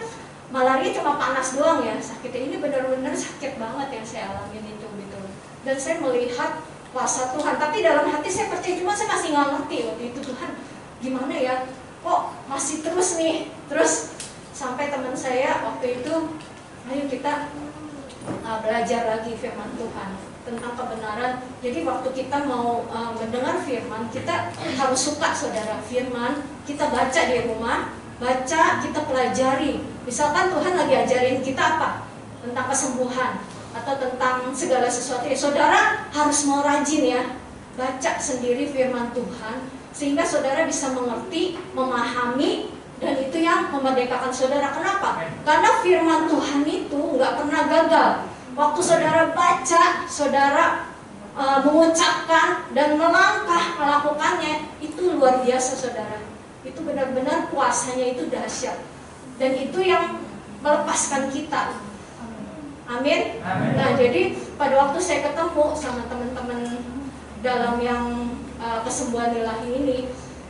malaria cuma panas doang ya, sakitnya ini benar-benar sakit banget yang saya alamin itu gitu. Dan saya melihat kuasa Tuhan, tapi dalam hati saya percaya, cuma saya masih nggak ngerti waktu itu Tuhan gimana ya, kok masih terus nih. Terus sampai teman saya waktu itu, ayo kita belajar lagi firman Tuhan tentang kebenaran. Jadi waktu kita mau mendengar firman, kita harus suka saudara firman, kita baca di rumah, baca, kita pelajari. Misalkan Tuhan lagi ajarin kita apa? Tentang kesembuhan atau tentang segala sesuatu, ya saudara harus mau rajin ya, baca sendiri firman Tuhan, sehingga saudara bisa mengerti, memahami, dan itu yang memerdekakan saudara. Kenapa? Karena firman Tuhan itu nggak pernah gagal. Waktu saudara baca, saudara mengucapkan dan melangkah melakukannya, itu luar biasa saudara. Itu benar-benar kuasanya itu dahsyat, dan itu yang melepaskan kita. Amin. Nah, jadi pada waktu saya ketemu sama teman-teman dalam yang kesembuhan ilahi ini,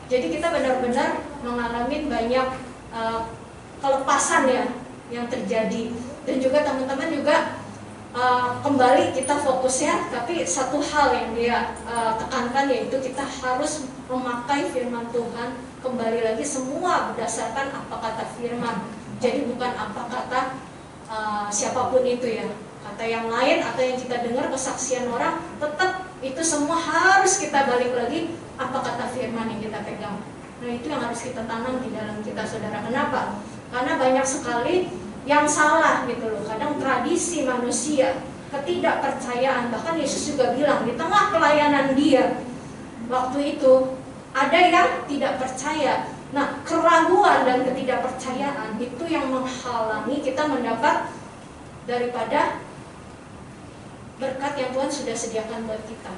jadi kita benar-benar mengalami banyak kelepasan ya yang terjadi. Dan juga teman-teman juga kembali kita fokusnya, tapi satu hal yang dia tekankan, yaitu kita harus memakai firman Tuhan kembali lagi, semua berdasarkan apa kata firman. Jadi bukan apa kata siapapun itu ya, kata yang lain atau yang kita dengar kesaksian orang, tetap itu semua harus kita balik lagi apa kata firman yang kita pegang. Nah, itu yang harus kita tanam di dalam kita saudara. Kenapa? Karena banyak sekali yang salah gitu loh. Kadang tradisi manusia, ketidakpercayaan, bahkan Yesus juga bilang di tengah pelayanan dia waktu itu ada yang tidak percaya. Nah, keraguan dan ketidakpercayaan itu yang menghalangi kita mendapat daripada berkat yang Tuhan sudah sediakan buat kita.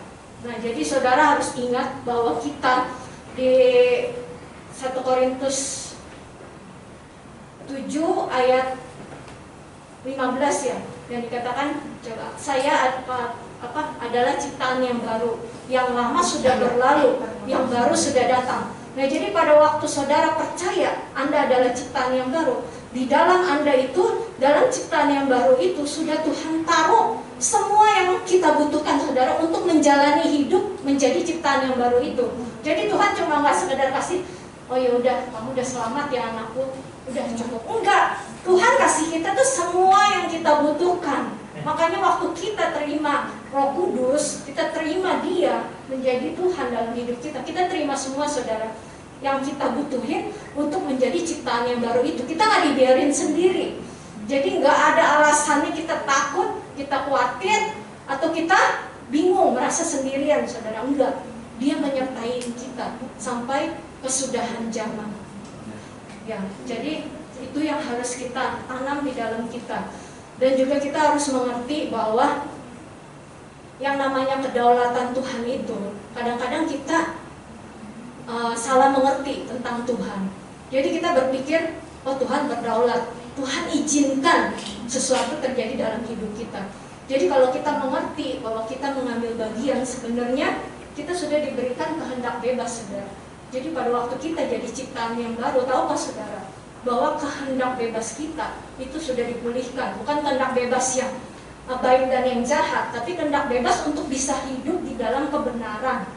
Nah, jadi saudara harus ingat bahwa kita di 1 Korintus 7 ayat 15 ya, yang dikatakan coba saya adalah ciptaan yang baru, yang lama sudah berlalu, yang baru sudah datang. Nah, jadi pada waktu saudara percaya Anda adalah ciptaan yang baru, di dalam Anda itu, dalam ciptaan yang baru itu sudah Tuhan taruh semua yang kita butuhkan saudara untuk menjalani hidup menjadi ciptaan yang baru itu. Jadi Tuhan cuma nggak sekedar kasih, oh ya udah kamu udah selamat ya anakku, udah cukup. Enggak, Tuhan kasih kita tuh semua yang kita butuhkan. Makanya waktu kita terima Roh Kudus, kita terima Dia menjadi Tuhan dalam hidup kita, kita terima semua saudara yang kita butuhin untuk menjadi ciptaan yang baru itu. Kita nggak dibiarin sendiri. Jadi nggak ada alasannya kita takut, kita khawatir, atau kita bingung, merasa sendirian saudara. Enggak, Dia menyertai kita sampai kesudahan zaman. Ya, jadi itu yang harus kita tanam di dalam kita. Dan juga kita harus mengerti bahwa yang namanya kedaulatan Tuhan itu kadang-kadang kita salah mengerti tentang Tuhan. Jadi kita berpikir, oh Tuhan berdaulat, Tuhan izinkan sesuatu terjadi dalam hidup kita. Jadi kalau kita mengerti bahwa kita mengambil bagian, sebenarnya kita sudah diberikan kehendak bebas saudara. Jadi pada waktu kita jadi ciptaan yang baru, tahukah saudara bahwa kehendak bebas kita itu sudah dipulihkan. Bukan kehendak bebas yang baik dan yang jahat, tapi kehendak bebas untuk bisa hidup di dalam kebenaran.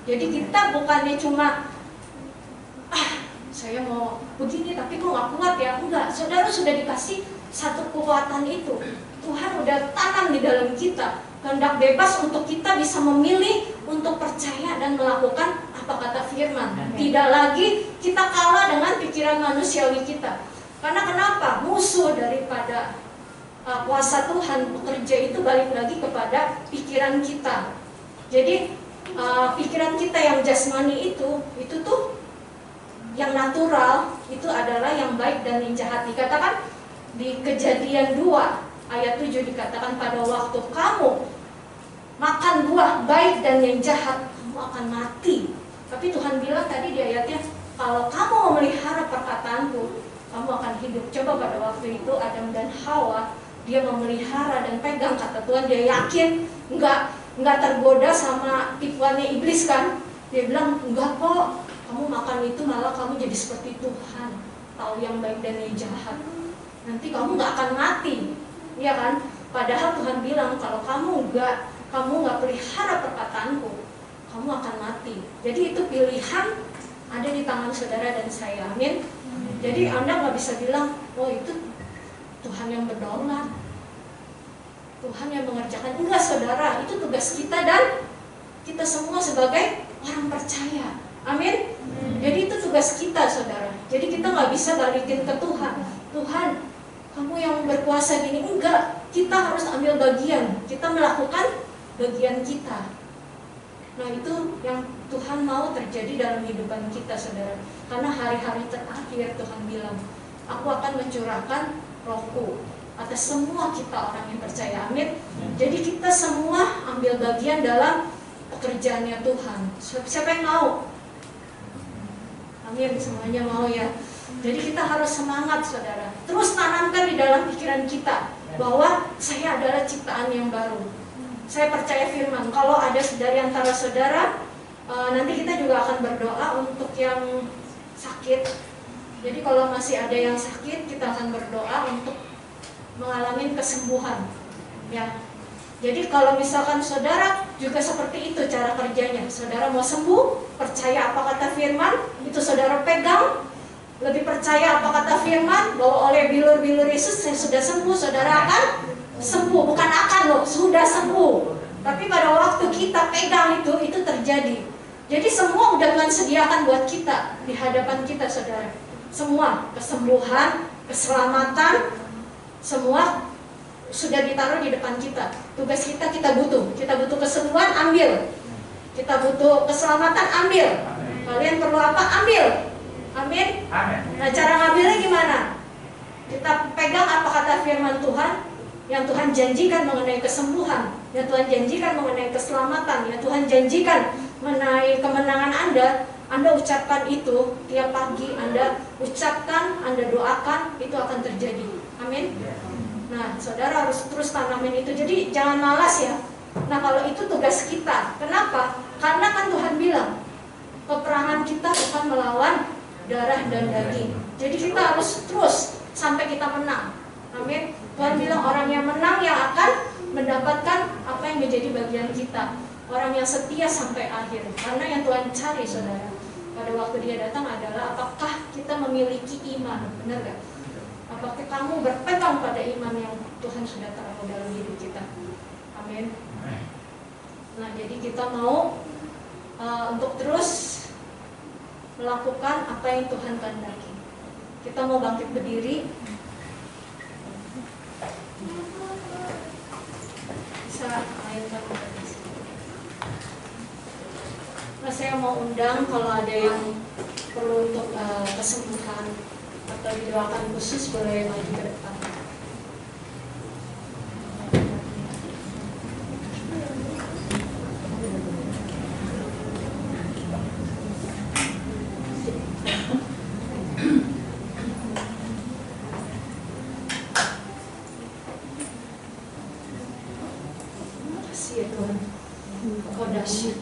Jadi kita bukannya cuma saya mau begini tapi kok nggak kuat ya. Enggak, saudara sudah dikasih satu kekuatan itu. Tuhan udah tanam di dalam kita kehendak bebas untuk kita bisa memilih untuk percaya dan melakukan apa kata firman. Tidak lagi kita kalah dengan pikiran manusiawi kita. Karena kenapa? Musuh daripada kuasa Tuhan bekerja itu balik lagi kepada pikiran kita. Jadi pikiran kita yang jasmani itu tuh yang natural itu adalah yang baik dan yang jahat. Dikatakan di Kejadian 2 ayat 7 dikatakan pada waktu kamu makan buah baik dan yang jahat kamu akan mati. Tapi Tuhan bilang tadi di ayatnya, kalau kamu memelihara perkataanku kamu akan hidup. Coba pada waktu itu Adam dan Hawa dia memelihara dan pegang kata Tuhan, dia yakin nggak tergoda sama tipuannya iblis kan. Dia bilang enggak kok, kamu makan itu malah kamu jadi seperti Tuhan, tahu yang baik dan yang jahat. Nanti kamu nggak akan mati, ya kan? Padahal Tuhan bilang kalau kamu nggak pelihara perkataanku, kamu akan mati. Jadi itu pilihan ada di tangan saudara dan saya, amin. Jadi Anda nggak bisa bilang, oh itu Tuhan yang berdaulat, Tuhan yang mengerjakan. Enggak saudara, itu tugas kita dan kita semua sebagai orang percaya, amin. Jadi itu tugas kita saudara. Jadi kita nggak bisa balikin ke Tuhan, Tuhan kamu yang berkuasa gini. Enggak, kita harus ambil bagian, kita melakukan bagian kita. Nah itu yang Tuhan mau terjadi dalam kehidupan kita saudara. Karena hari-hari terakhir Tuhan bilang, aku akan mencurahkan Rohku atas semua kita orang yang percaya, amin. Jadi kita semua ambil bagian dalam pekerjaannya Tuhan. Siapa yang mau? Amin, semuanya mau ya. Jadi kita harus semangat saudara. Terus tanamkan di dalam pikiran kita bahwa saya adalah ciptaan yang baru. Saya percaya firman. Kalau ada dari antara saudara, nanti kita juga akan berdoa untuk yang sakit. Jadi kalau masih ada yang sakit, kita akan berdoa untuk mengalami kesembuhan. Ya. Jadi kalau misalkan saudara juga seperti itu cara kerjanya. Saudara mau sembuh, percaya apa kata firman, itu saudara pegang. Lebih percaya apa kata firman, bahwa oleh bilur-bilur Yesus saya sudah sembuh, saudara akan sembuh. Bukan akan loh, sudah sembuh. Tapi pada waktu kita pegang itu terjadi. Jadi semua udah Tuhan sediakan buat kita di hadapan kita saudara. Semua kesembuhan, keselamatan, semua sudah ditaruh di depan kita. Tugas kita butuh kesembuhan, ambil. Kita butuh keselamatan, ambil. Kalian perlu apa? Ambil. Amin. Nah cara ngambilnya gimana? Kita pegang apa kata firman Tuhan, yang Tuhan janjikan mengenai kesembuhan, yang Tuhan janjikan mengenai keselamatan, yang Tuhan janjikan mengenai kemenangan Anda ucapkan itu tiap pagi, Anda ucapkan, Anda doakan, itu akan terjadi. Amin. Nah, saudara harus terus tanamin itu. Jadi jangan malas ya. Nah, kalau itu tugas kita. Kenapa? Karena kan Tuhan bilang, peperangan kita bukan melawan darah dan daging. Jadi kita harus terus sampai kita menang. Amin. Tuhan bilang orang yang menang yang akan mendapatkan apa yang menjadi bagian kita. Orang yang setia sampai akhir. Karena yang Tuhan cari, saudara, pada waktu Dia datang adalah apakah kita memiliki iman. Benar gak? Apakah kamu berpegang pada iman yang Tuhan sudah taruh dalam hidup kita. Amin. Nah, jadi kita mau untuk terus melakukan apa yang Tuhan kehendaki. Kita mau bangkit berdiri. Bisa mainkan musik. Nah, saya mau undang kalau ada yang perlu untuk kesembuhan atau didoakan khusus, boleh maju ke depan.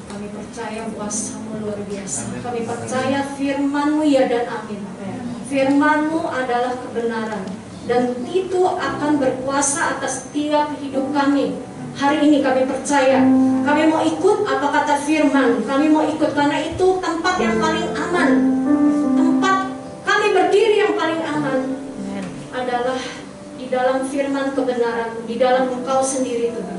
Kami percaya kuasa-Mu luar biasa. Kami percaya firman-Mu ya dan amin. Firman-Mu adalah kebenaran, dan itu akan berkuasa atas setiap hidup kami. Hari ini kami percaya, kami mau ikut apa kata firman. Kami mau ikut karena itu tempat yang paling aman. Tempat kami berdiri yang paling aman adalah di dalam firman kebenaran, di dalam Engkau sendiri Tuhan.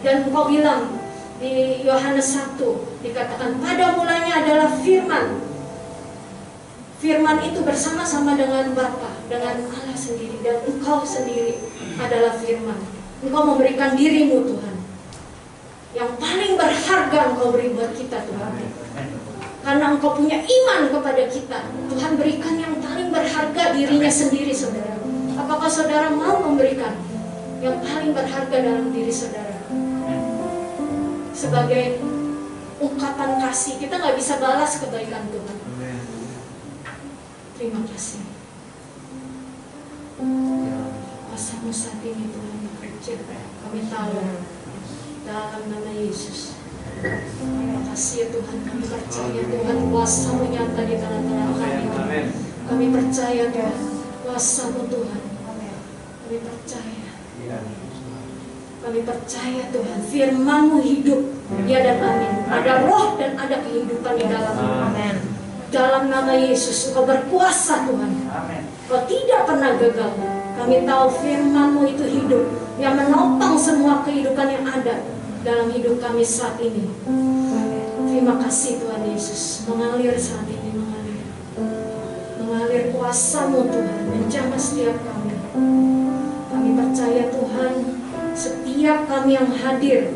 Dan Engkau bilang di Yohanes 1 dikatakan pada mulanya adalah firman. Firman itu bersama-sama dengan Bapa, dengan Allah sendiri, dan Engkau sendiri adalah firman. Engkau memberikan dirimu Tuhan. Yang paling berharga Engkau beri buat kita Tuhan. Karena Engkau punya iman kepada kita, Tuhan berikan yang paling berharga dirinya sendiri, saudara. Apakah saudara mau memberikan yang paling berharga dalam diri saudara? Sebagai ungkapan kasih, kita nggak bisa balas kebaikan Tuhan. Terima kasih. Kuasa-Mu saat ini Tuhan bekerja. Kami tahu dalam nama Yesus. Terima kasih ya Tuhan. Kami percaya Tuhan kuasa-Mu nyata di tengah-tengah kami. Kami percaya Tuhan kuasa-Mu Tuhan. Kami percaya. Kami percaya Tuhan, firman-Mu hidup, ya dan amin. Ada roh dan ada kehidupan di dalamnya. Amin. Dalam nama Yesus, Engkau berkuasa Tuhan. Amin. Engkau tidak pernah gagal. Kami tahu firman-Mu itu hidup, yang menopang semua kehidupan yang ada dalam hidup kami saat ini. Terima kasih Tuhan Yesus, mengalir saat ini, mengalir kuasa-Mu Tuhan, menjamah setiap kami. Kami percaya Tuhan, setiap kami yang hadir,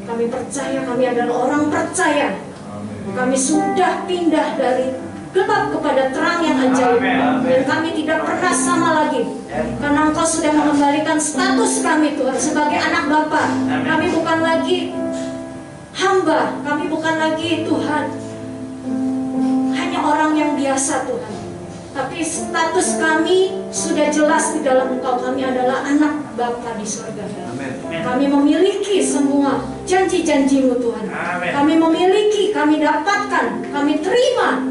kami percaya kami adalah orang percaya. Kami sudah pindah dari gelap kepada terang yang ajaib. Dan kami tidak pernah sama lagi. Karena Engkau sudah mengembalikan status kami Tuhan sebagai anak Bapa. Kami bukan lagi hamba, kami bukan lagi Tuhan hanya orang yang biasa Tuhan. Tapi status kami sudah jelas di dalam Engkau. Kami adalah anak Bapa di surga. Kami memiliki semua janji-janji-Mu Tuhan. Kami memiliki, kami dapatkan, kami terima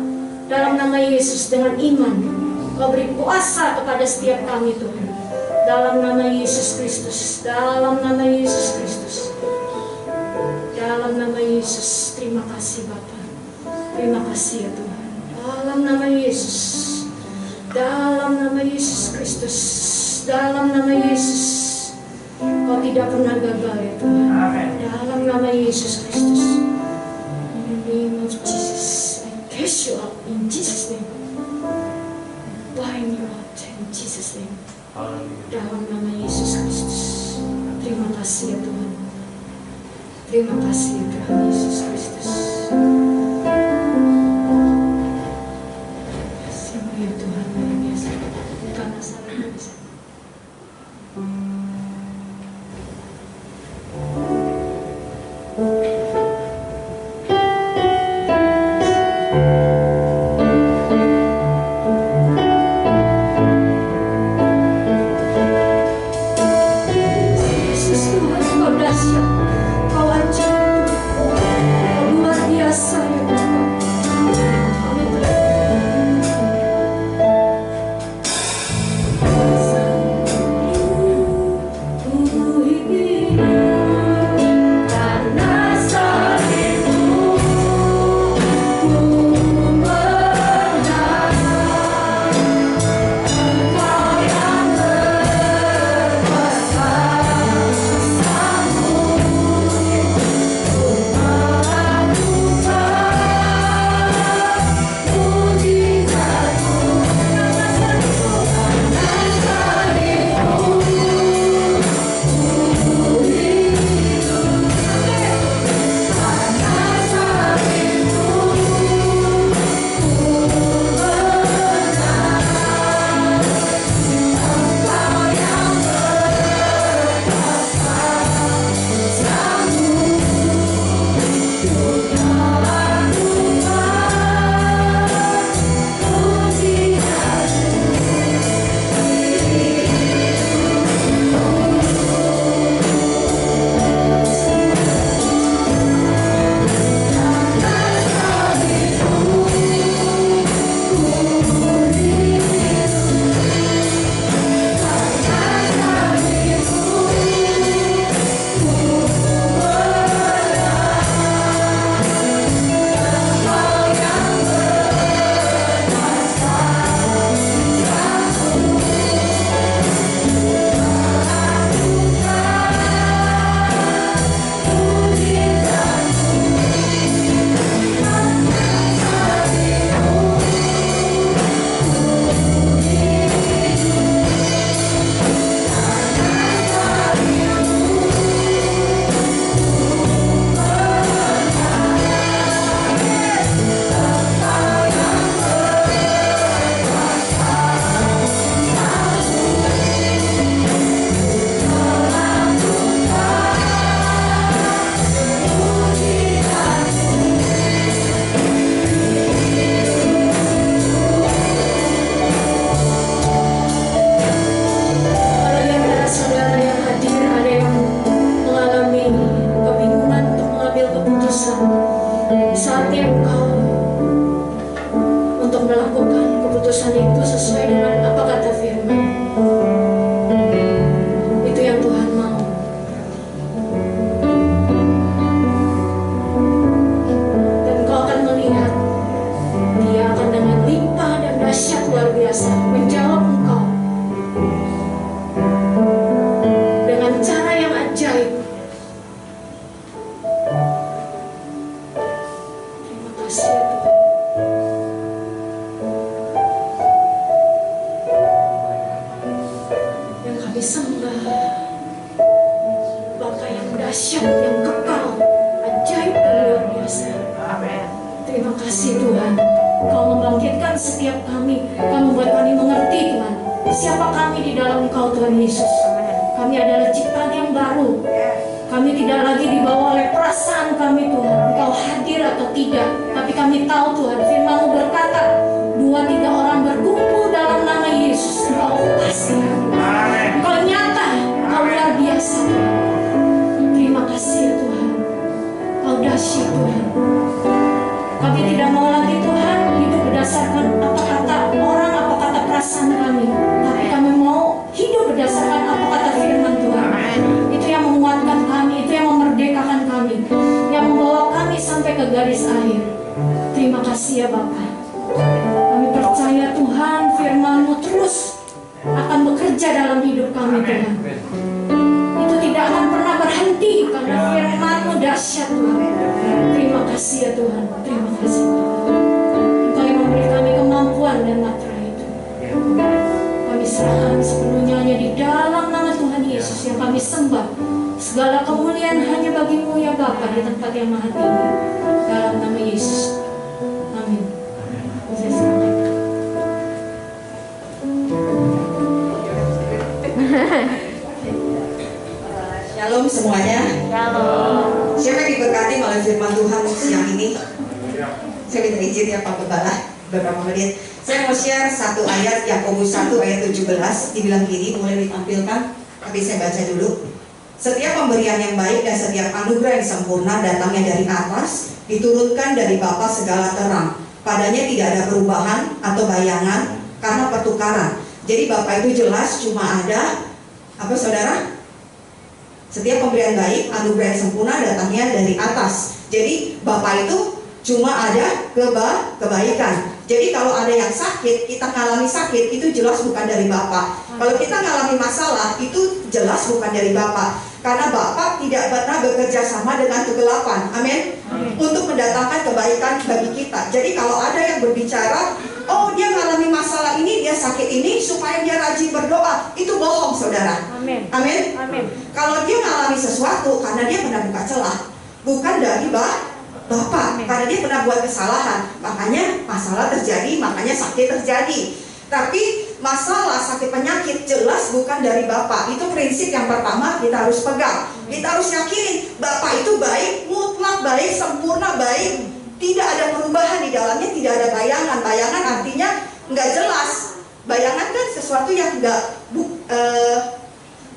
dalam nama Yesus dengan iman. Kau beri kuasa kepada setiap kami Tuhan. Dalam nama Yesus Kristus. Dalam nama Yesus Kristus. Dalam nama Yesus. Terima kasih Bapa. Terima kasih ya Tuhan. Dalam nama Yesus. Dalam nama Yesus Kristus. Dalam nama Yesus. Kau tidak pernah gagal ya Tuhan. Dalam nama Yesus Kristus. In the name of Jesus, I cast you out in Jesus' name. Bind you out in Jesus' name. Dalam nama Yesus Kristus. Terima kasih ya Tuhan. Terima kasih ya Tuhan Yesus Kristus. Kasih-Mu ya Tuhan luar biasa. Karena saling bisa. Saatnya engkau untuk melakukan keputusan itu sesuai dengan apa kata firman. Itu yang Tuhan mau. Dan engkau akan melihat Dia akan dengan limpah dan dahsyat luar biasa menjawab engkau dengan cara yang ajaib. Terima kasih ya Tuhan. Yang kami sembah Bapa yang dahsyat, yang kekal, ajaib dan luar biasa. Terima kasih Tuhan. Kau membangkitkan setiap kami. Kau membuat kami mengerti Tuhan siapa kami di dalam Engkau Tuhan Yesus. Kami adalah ciptaan yang baru. Kami tidak lagi dibawa oleh perasaan kami Tuhan, Engkau hadir atau tidak. Tapi kami tahu Tuhan, firman-Mu berkata 2-3 orang berkumpul dalam nama Yesus, Engkau pasti hadir. Engkau nyata, Engkau luar biasa Tuhan. Terima kasih ya Tuhan. Engkau dahsyat Tuhan. Kami tidak mau lagi Tuhan hidup berdasarkan apa kata orang, apa kata perasaan kami. Tapi kami mau hidup berdasarkan apa kata firman Tuhan. Itu yang menguatkan kami, itu yang memerdekakan kami, yang membawa kami sampai ke garis akhir. Terima kasih ya Bapa. Kami percaya Tuhan firman-Mu terus akan bekerja dalam hidup kami Tuhan. Itu tidak akan pernah berhenti karena firman-Mu dahsyat Tuhan. Terima kasih ya Tuhan. Terima kasih Tuhan. Engkau yang memberi kami kemampuan dan materai itu. Kami serahkan sepenuhnya hanya di dalam nama Tuhan Yesus yang kami sembah. Segala kemuliaan hanya bagi-Mu ya Bapa di tempat yang maha tinggi. Dalam nama Yesus. Amin. Saya serahkan. Shalom semuanya. Shalom. Siapa yang diberkati oleh firman Tuhan siang ini? Saya minta izin ya Pak Gembala, beberapa menit. Saya mau share satu ayat Yakobus 1 ayat 17. Dibilang gini, boleh ditampilkan, tapi saya baca dulu. Setiap pemberian yang baik dan setiap anugerah yang sempurna datangnya dari atas, diturunkan dari Bapa segala terang. Padanya tidak ada perubahan atau bayangan karena pertukaran. Jadi Bapa itu jelas cuma ada apa saudara? Setiap pemberian baik, anugerah yang sempurna datangnya dari atas. Jadi Bapa itu cuma ada kebaikan. Jadi kalau ada yang sakit, kita ngalami sakit, itu jelas bukan dari Bapa. Kalau kita ngalami masalah, itu jelas bukan dari Bapa. Karena Bapa tidak pernah bekerja sama dengan kegelapan. Amin. Untuk mendatangkan kebaikan bagi kita. Jadi kalau ada yang berbicara, oh dia ngalami masalah ini, dia sakit ini, supaya dia rajin berdoa, itu bohong saudara. Amin. Amin. Amin. Kalau dia ngalami sesuatu karena dia pernah buka celah, bukan dari Bapak, karena dia pernah buat kesalahan, makanya masalah terjadi, makanya sakit terjadi. Tapi masalah sakit penyakit jelas bukan dari Bapak. Itu prinsip yang pertama kita harus pegang. Kita harus yakinin Bapak itu baik, mutlak baik, sempurna baik. Tidak ada perubahan di dalamnya, tidak ada bayangan. Bayangan artinya nggak jelas. Bayangan kan sesuatu yang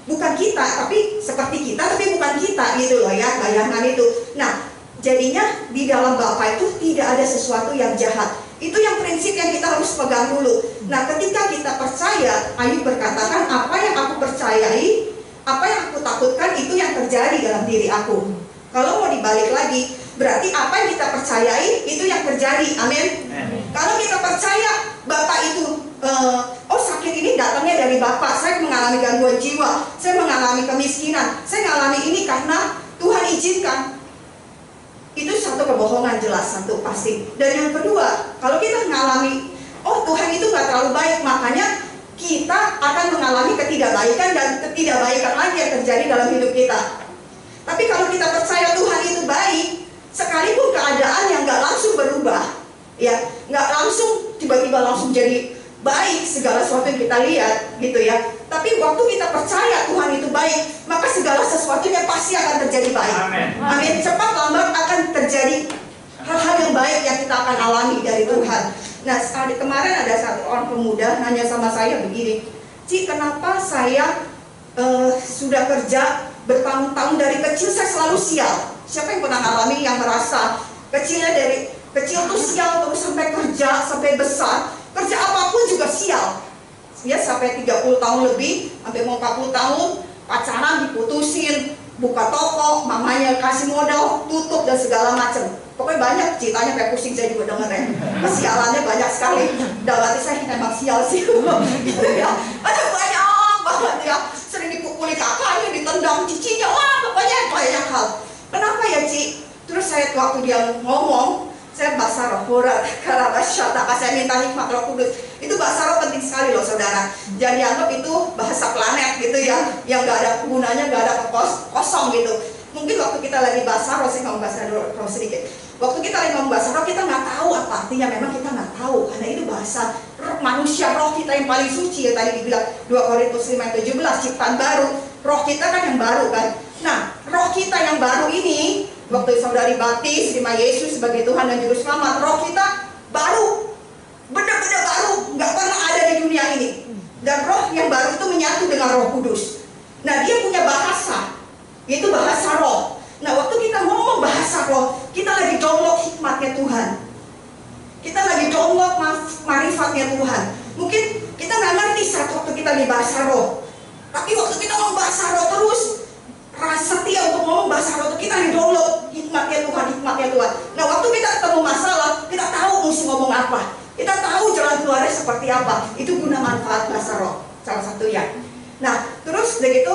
bukan kita, tapi seperti kita, tapi bukan kita gitu loh ya, bayangan itu. Nah, jadinya di dalam Bapa itu tidak ada sesuatu yang jahat. Itu yang prinsip yang kita harus pegang dulu. Nah, ketika kita percaya, Ayub berkatakan, apa yang aku percayai, apa yang aku takutkan, itu yang terjadi dalam diri aku. Kalau mau dibalik lagi, berarti apa yang kita percayai, itu yang terjadi. Amin. Kalau kita percaya, Bapak itu, oh sakit ini datangnya dari Bapak, saya mengalami gangguan jiwa, saya mengalami kemiskinan, saya mengalami ini karena Tuhan izinkan. Itu satu kebohongan jelas, satu pasti. Dan yang kedua, kalau kita mengalami, oh Tuhan itu nggak terlalu baik, makanya kita akan mengalami ketidakbaikan dan ketidakbaikan lagi yang terjadi dalam hidup kita. Tapi kalau kita percaya Tuhan itu baik, sekalipun keadaan yang nggak langsung berubah, ya nggak langsung tiba-tiba langsung jadi baik segala sesuatu yang kita lihat, gitu ya. Tapi waktu kita percaya Tuhan itu baik, maka segala sesuatunya pasti akan terjadi baik. Amin. Cepat lambat akan terjadi hal-hal yang baik yang kita akan alami dari Tuhan. Nah, kemarin ada satu orang pemuda nanya sama saya begini, Ci, kenapa saya sudah kerja bertahun-tahun dari kecil saya selalu sial? Siapa yang pernah alami yang merasa Kecilnya dari kecil tuh sial terus sampai kerja, sampai besar. Kerja apapun juga sial. Ya sampai 30 tahun lebih, sampai mau 40 tahun, pacaran diputusin, buka toko, mamanya kasih modal, tutup dan segala macam. Pokoknya banyak ceritanya, kayak pusing saya juga denger ya. Kesialannya banyak sekali. Dalam hati saya emang sial sih. Gitu ya. Ada banyak banget ya. Sering dipukuli kakaknya, ditendang cicinya, wah pokoknya banyak hal. Kenapa ya Ci? Terus saya waktu dia ngomong, saya bahasa roh karena saya minta hikmat Roh Kudus. Itu bahasa roh penting sekali loh saudara. Jangan dianggap itu bahasa planet gitu ya, yang gak ada gunanya, gak ada kosong gitu. Mungkin waktu kita lagi bahasa roh, saya ngomong bahasa roh sedikit. Waktu kita lagi ngomong bahasa roh, kita nggak tahu apa artinya. Memang kita nggak tahu, karena itu bahasa roh, manusia roh kita yang paling suci ya, tadi dibilang 2 Korintus 5:17, ciptaan baru. Roh kita kan yang baru kan. Nah, roh kita yang baru ini, waktu saudari baptis, terima Yesus sebagai Tuhan dan Juru Selamat, roh kita baru, benar-benar baru, nggak pernah ada di dunia ini. Dan roh yang baru itu menyatu dengan Roh Kudus. Nah, dia punya bahasa, yaitu bahasa roh. Nah, waktu kita ngomong bahasa roh, kita lagi download hikmatnya Tuhan. Kita lagi download marifatnya Tuhan. Mungkin kita nggak ngerti saat waktu kita di bahasa roh, tapi waktu kita ngomong bahasa roh terus, setia untuk ngomong bahasa roh, kita di download hikmatnya Tuhan, hikmatnya Tuhan. Nah, waktu kita ketemu masalah, kita tahu mesti ngomong apa, kita tahu jalan keluarnya seperti apa. Itu guna manfaat bahasa roh, salah satunya. Nah, terus begitu,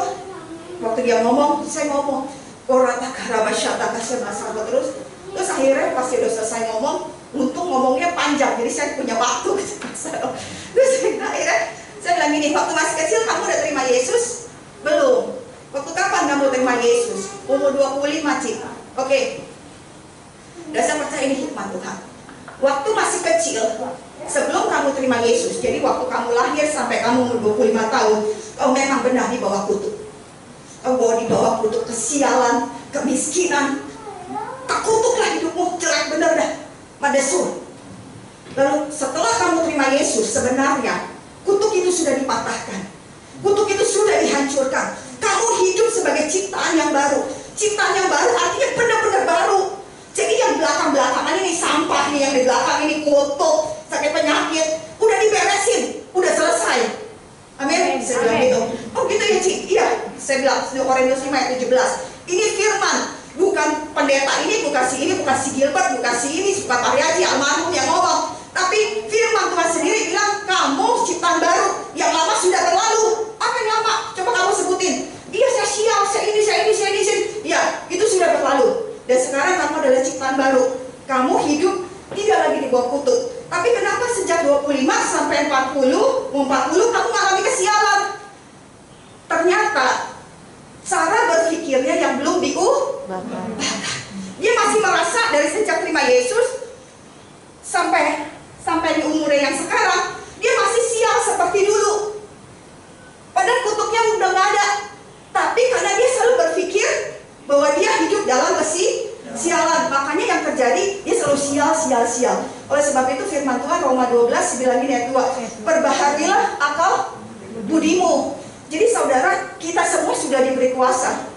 waktu dia ngomong, saya ngomong, Korata karabasyata kasih bahasa roh terus akhirnya pas dia udah selesai ngomong, untung ngomongnya panjang, jadi saya punya waktu bahasa roh. Terus akhirnya saya bilang gini, waktu masih kecil kamu udah terima Yesus? Belum. Waktu kapan kamu terima Yesus? Umur 25 Cik. Oke. Dan saya percaya ini hikmat Tuhan. Waktu masih kecil, sebelum kamu terima Yesus, jadi waktu kamu lahir sampai kamu umur 25 tahun, kau memang benar di bawah kutuk. Kau di bawah kutuk kesialan, kemiskinan. Terkutuklah hidupmu, jelek bener dah, madesur. Lalu setelah kamu terima Yesus, sebenarnya kutuk itu sudah dipatahkan, kutuk itu sudah dihancurkan. Kamu hidup sebagai ciptaan yang baru. Ciptaan yang baru artinya benar-benar baru. Jadi yang belakang-belakangan ini, sampah nih yang di belakang ini, kutuk, sakit penyakit, udah diberesin, udah selesai. Amin. Saya bilang gitu. Oh gitu ya Cik? Iya. Saya bilang 2 Korintus 5:17. Ini firman, bukan pendeta ini, bukan si Gilbert, bukan si ini, bukan Pak Riaji almarhum yang ngomong. Tapi firman Tuhan sendiri bilang, kamu ciptaan baru, yang lama sudah berlalu. Apa yang lama? Coba kamu sebutin. Iya, saya sial, saya ini. Ya, itu sudah berlalu. Dan sekarang kamu adalah ciptaan baru. Kamu hidup tidak lagi di bawah kutuk. Tapi kenapa sejak 25 sampai 40 kamu mengalami kesialan? Ternyata cara berpikirnya yang belum diubah. Dia masih merasa dari sejak terima Yesus sampai di umurnya yang sekarang, dia masih sial seperti dulu. Padahal kutuknya udah nggak ada. Tapi karena dia selalu berpikir bahwa dia hidup dalam kesialan, makanya yang terjadi dia selalu sial. Oleh sebab itu firman Tuhan Roma 12 bilang ini ayat 2, perbahagilah akal budimu. Jadi saudara, kita semua sudah diberi kuasa.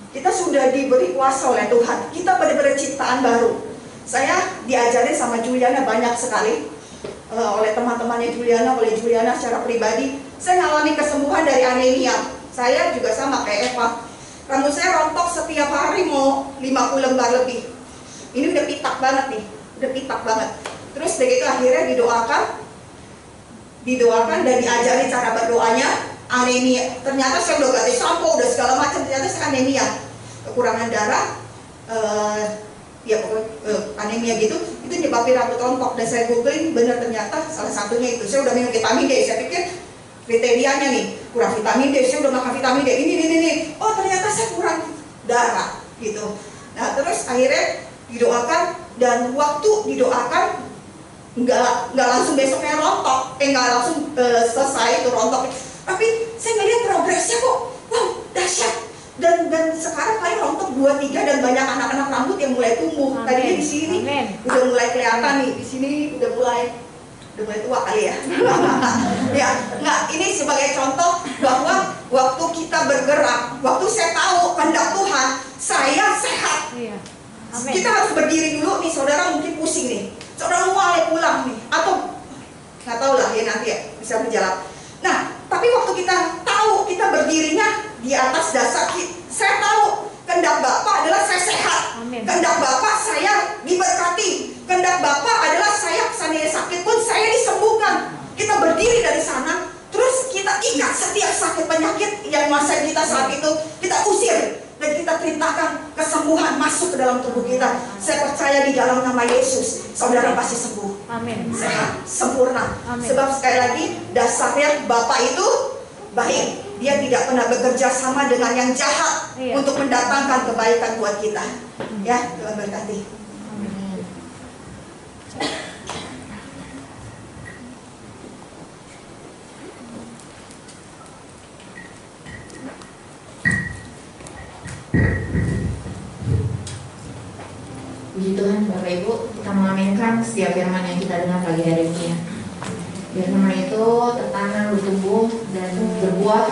Kita sudah diberi kuasa oleh Tuhan. Kita benar-benar ciptaan baru. Saya diajarin sama Juliana banyak sekali, oleh teman-temannya Juliana, oleh Juliana secara pribadi. Saya mengalami kesembuhan dari anemia. Saya juga sama kayak Eva. Rambut saya rontok setiap hari mau 50 lembar lebih. Ini udah pitak banget nih, udah pitak banget. Terus begitu akhirnya didoakan dan diajari cara berdoanya. Anemia, ternyata saya udah ganti sampo, udah segala macam, ternyata saya anemia, kekurangan darah, anemia gitu. Itu nyebabin rambut rontok. Dan saya googling, bener ternyata salah satunya itu. Saya udah minum vitamin D, saya pikir kriterianya nih, kurang vitamin D, saya udah makan vitamin D, ini. Oh ternyata saya kurang darah gitu. Nah terus akhirnya didoakan, dan waktu didoakan nggak langsung besoknya rontok, nggak langsung selesai itu rontok. Tapi saya ngeliat progresnya kok, wow dahsyat. Dan sekarang paling rontok 2-3 dan banyak anak-anak rambut yang mulai tumbuh. Tadinya di sini udah mulai kelihatan nih, di sini udah mulai tua kali ya. Ya, nggak, ini sebagai contoh bahwa waktu kita bergerak, waktu saya tahu kehendak Tuhan, saya sehat. Amin. Kita harus berdiri dulu nih, saudara mungkin pusing nih. Saudara mulai pulang nih, atau nggak tahu lah ya nanti ya bisa berjalan. Nah, tapi waktu kita tahu kita berdirinya di atas dasar, saya tahu kehendak Bapak adalah saya sehat. Amin. Kehendak Bapak saya diberkati. Kehendak Bapak adalah saya seandainya sakit pun saya disembuhkan. Kita berdiri dari sana, terus kita ingat setiap sakit penyakit yang masa kita saat itu, kita usir dan kita perintahkan kesembuhan masuk ke dalam tubuh kita. Saya percaya di dalam nama Yesus, saudara pasti sembuh. Amin. Sehat, sempurna. Amin. Sebab sekali lagi dasarnya Bapak itu baik. Dia tidak pernah bekerja sama dengan yang jahat untuk mendatangkan kebaikan buat kita. Ya, Tuhan berkati. Amin. Puji Tuhan Bapak Ibu, kita mengaminkan setiap firman yang kita dengar pagi hari ini ya. Biar firman itu tertanam, bertumbuh dan berbuah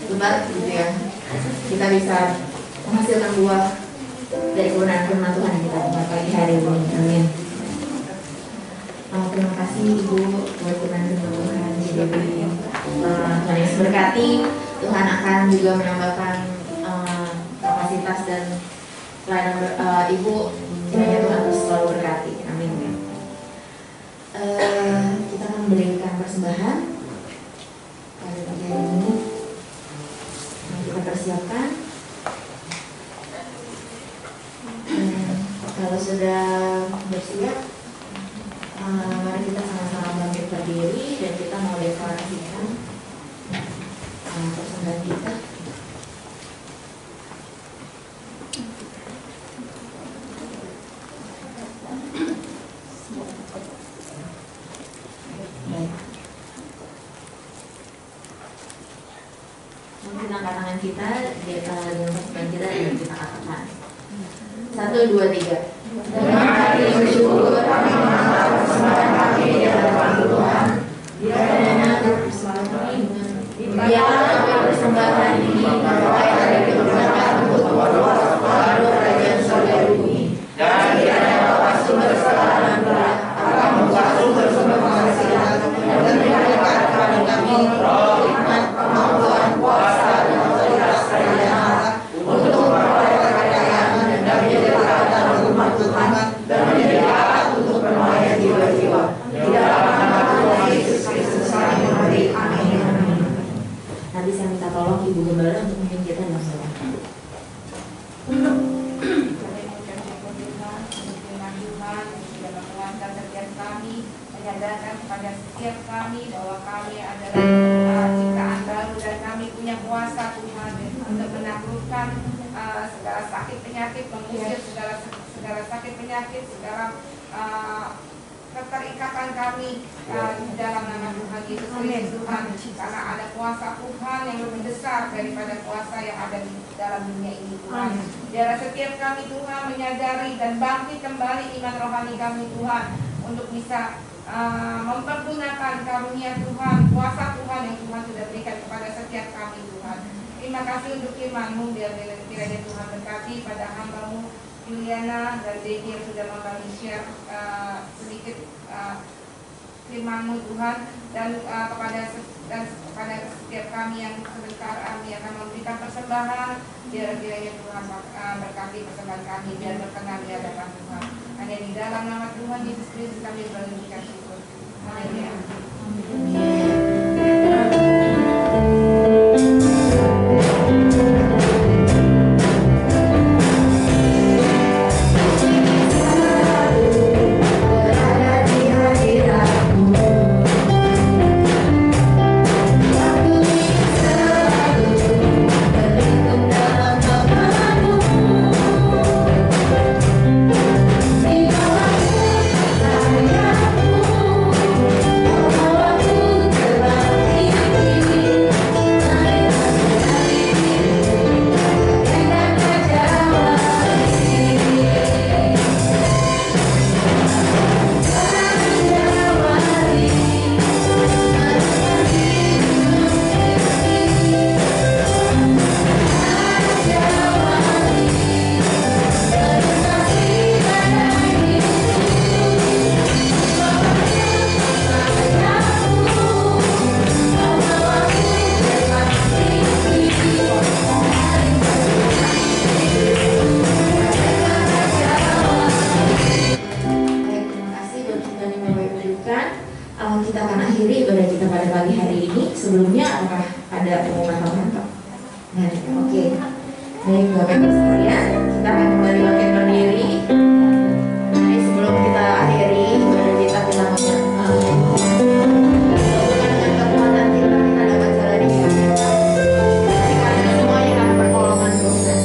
lebat gitu ya. Kita bisa menghasilkan buah dari kebenaran firman Tuhan yang kita dengar pagi hari ini. Amin. Terima kasih Ibu buat kebenaran firman Tuhan. Jadi Tuhan Yesus berkati. Tuhan akan juga menambahkan kapasitas dan pelayanan Ibu. Kiranya Tuhan terus selalu berkati. Amin. Kita akan memberikan persembahan pada pagi hari ini. Kita persiapkan. Kalau sudah bersiap, mari kita sama-sama bangkit berdiri dan kita mau deklarasikan persembahan kita. Mungkin angkat tangan kita dengan persembahan kita dan kita katakan 1, 2, 3. Dengan hati bersyukur kami mengangkat persembahan kami di hadapan Tuhan. Biarlah persembahan ini membawa dari kebenaran untuk memperluas pengaruh kerajaan surga bumi. Dan kiranya Bapa sumber segala anugerah akan membuka sumber-sumber penghasilan dan memberikan kepada kami roh, hikmat, kemampuan, kuasa, dan otoritas kerajaan Allah untuk memperoleh kekayaan dan menjadi peralatan rumah Tuhan dan menjadi alat untuk penuaian jiwa-jiwa. Di dalam nama Tuhan Yesus Kristus kami memberi. Amin. Nanti saya minta tolong Ibu Gembala untuk memimpin kita dalam doa. Menyadarkan kepada setiap kami bahwa kami adalah ciptaan baru dan kami punya kuasa Tuhan untuk menaklukkan segala sakit penyakit, mengusir segala sakit penyakit, segala keterikatan kami di dalam nama Tuhan Yesus Kristus Tuhan, karena ada kuasa Tuhan yang lebih besar daripada kuasa yang ada di dalam dunia ini Tuhan. Biarlah setiap kami Tuhan menyadari dan bangkit kembali iman rohani kami Tuhan untuk bisa mempergunakan karunia Tuhan, kuasa Tuhan yang Tuhan sudah berikan kepada setiap kami Tuhan. Terima kasih untuk firman-Mu, biar kiranya Tuhan berkati pada hamba-Mu Juliana dan Dedi yang sudah membagi share sedikit firman-Mu Tuhan, dan kepada setiap kami yang sebentar kami akan memberikan persembahan. Biar kiranya Tuhan berkati persembahan kami, biar berkenan di hadapan Tuhan. Hanya di dalam nama Tuhan Yesus Kristus kami berdoa syukur. Amin. Aku kita akan akhiri ibadah kita pada pagi hari ini. Sebelumnya apakah ada pengumuman tambahan, Pak? Nah, oke. Baik, Bapak Ibu sekalian, kita akan kembali bangkit berdiri. Jadi sebelum kita akhiri ibadah kita menyanyikan dengan kekuatan kita dapat jalani hidup kita. Karena semuanya akan pertolongan Tuhan.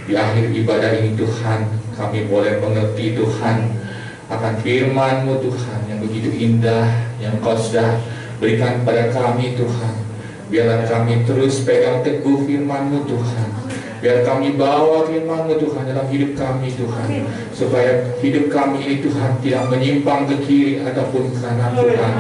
Di akhir ibadah ini Tuhan, kami boleh mengerti Tuhan akan firman-Mu Tuhan yang begitu indah, yang Kau sudah berikan kepada kami Tuhan. Biarlah kami terus pegang teguh firman-Mu Tuhan. Biar kami bawa firman-Mu Tuhan dalam hidup kami Tuhan, supaya hidup kami ini Tuhan tidak menyimpang ke kiri ataupun ke kanan Tuhan,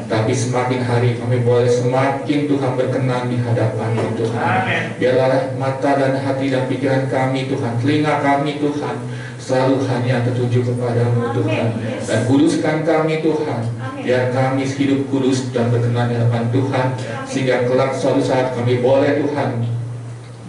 tapi semakin hari kami boleh semakin Tuhan berkenan di hadapan-Mu Tuhan. Biarlah mata dan hati dan pikiran kami Tuhan, telinga kami Tuhan, selalu hanya tertuju kepadamu Tuhan. Dan kuduskan kami Tuhan, biar kami hidup kudus dan berkenan di hadapan Tuhan, sehingga kelak suatu saat kami boleh Tuhan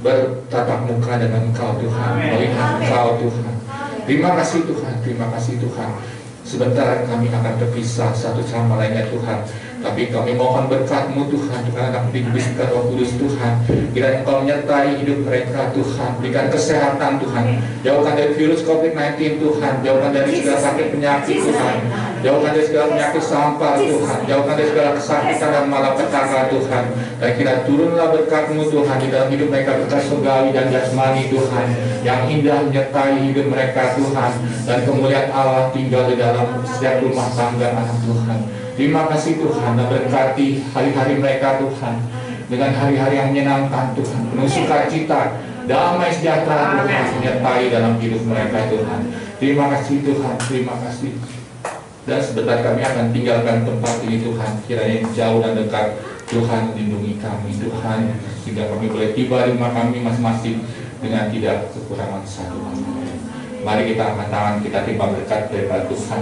bertatap muka dengan Engkau Tuhan, melihat Engkau Tuhan. Terima kasih Tuhan, terima kasih Tuhan. Sebentar kami akan terpisah satu sama lainnya Tuhan. Tapi kami mohon berkat-Mu Tuhan, Tuhan anak diberikan Roh Kudus Tuhan. Kiranya Engkau menyertai hidup mereka Tuhan, berikan kesehatan Tuhan, jauhkan dari virus COVID-19 Tuhan, jauhkan dari segala sakit penyakit Tuhan, jauhkan dari segala penyakit sampah Tuhan, jauhkan dari segala kesakitan dan malapetaka Tuhan. Dan kira turunlah berkat-Mu Tuhan di dalam hidup mereka, berkat surgawi dan jasmani Tuhan, yang indah menyertai hidup mereka Tuhan, dan kemuliaan Allah tinggal di dalam setiap rumah tangga anak Tuhan. Terima kasih Tuhan, dan berkati hari-hari mereka Tuhan dengan hari-hari yang menyenangkan Tuhan, penuh sukacita, damai sejahtera Tuhan menyertai dalam hidup mereka Tuhan. Terima kasih Tuhan, terima kasih. Dan sebentar kami akan tinggalkan tempat ini Tuhan, kiranya jauh dan dekat Tuhan lindungi kami Tuhan, sehingga kami boleh tiba di rumah kami masing-masing dengan tidak kekurangan satu. Mari kita angkat tangan, kita timba berkat daripada Tuhan.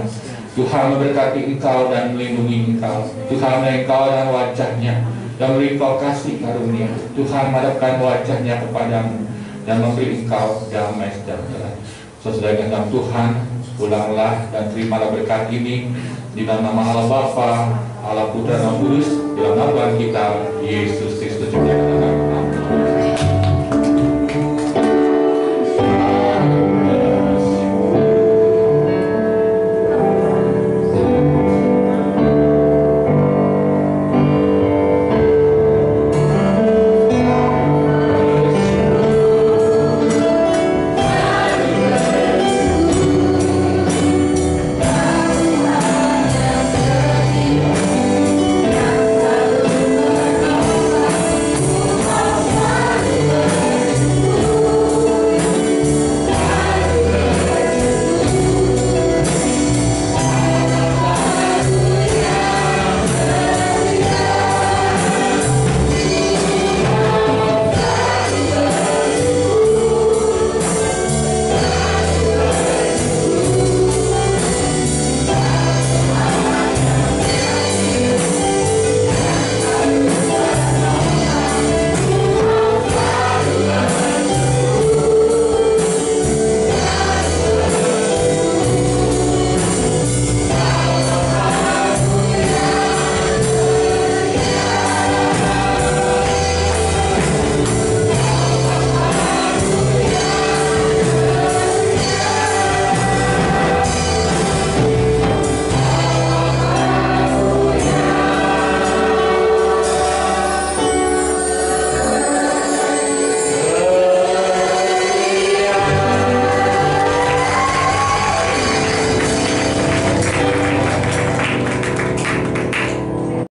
Tuhan memberkati engkau dan melindungi engkau. Tuhan melindungi engkau dan wajahnya dan memberi engkau kasih karunia. Tuhan menghadapkan wajahnya kepadamu dan memberi engkau damai sejahtera. Sesuai dengan Tuhan, pulanglah dan terimalah berkat ini di dalam nama Allah Bapa, Allah Putra dan Roh Kudus, di dalam nama Tuhan kita Yesus Kristus.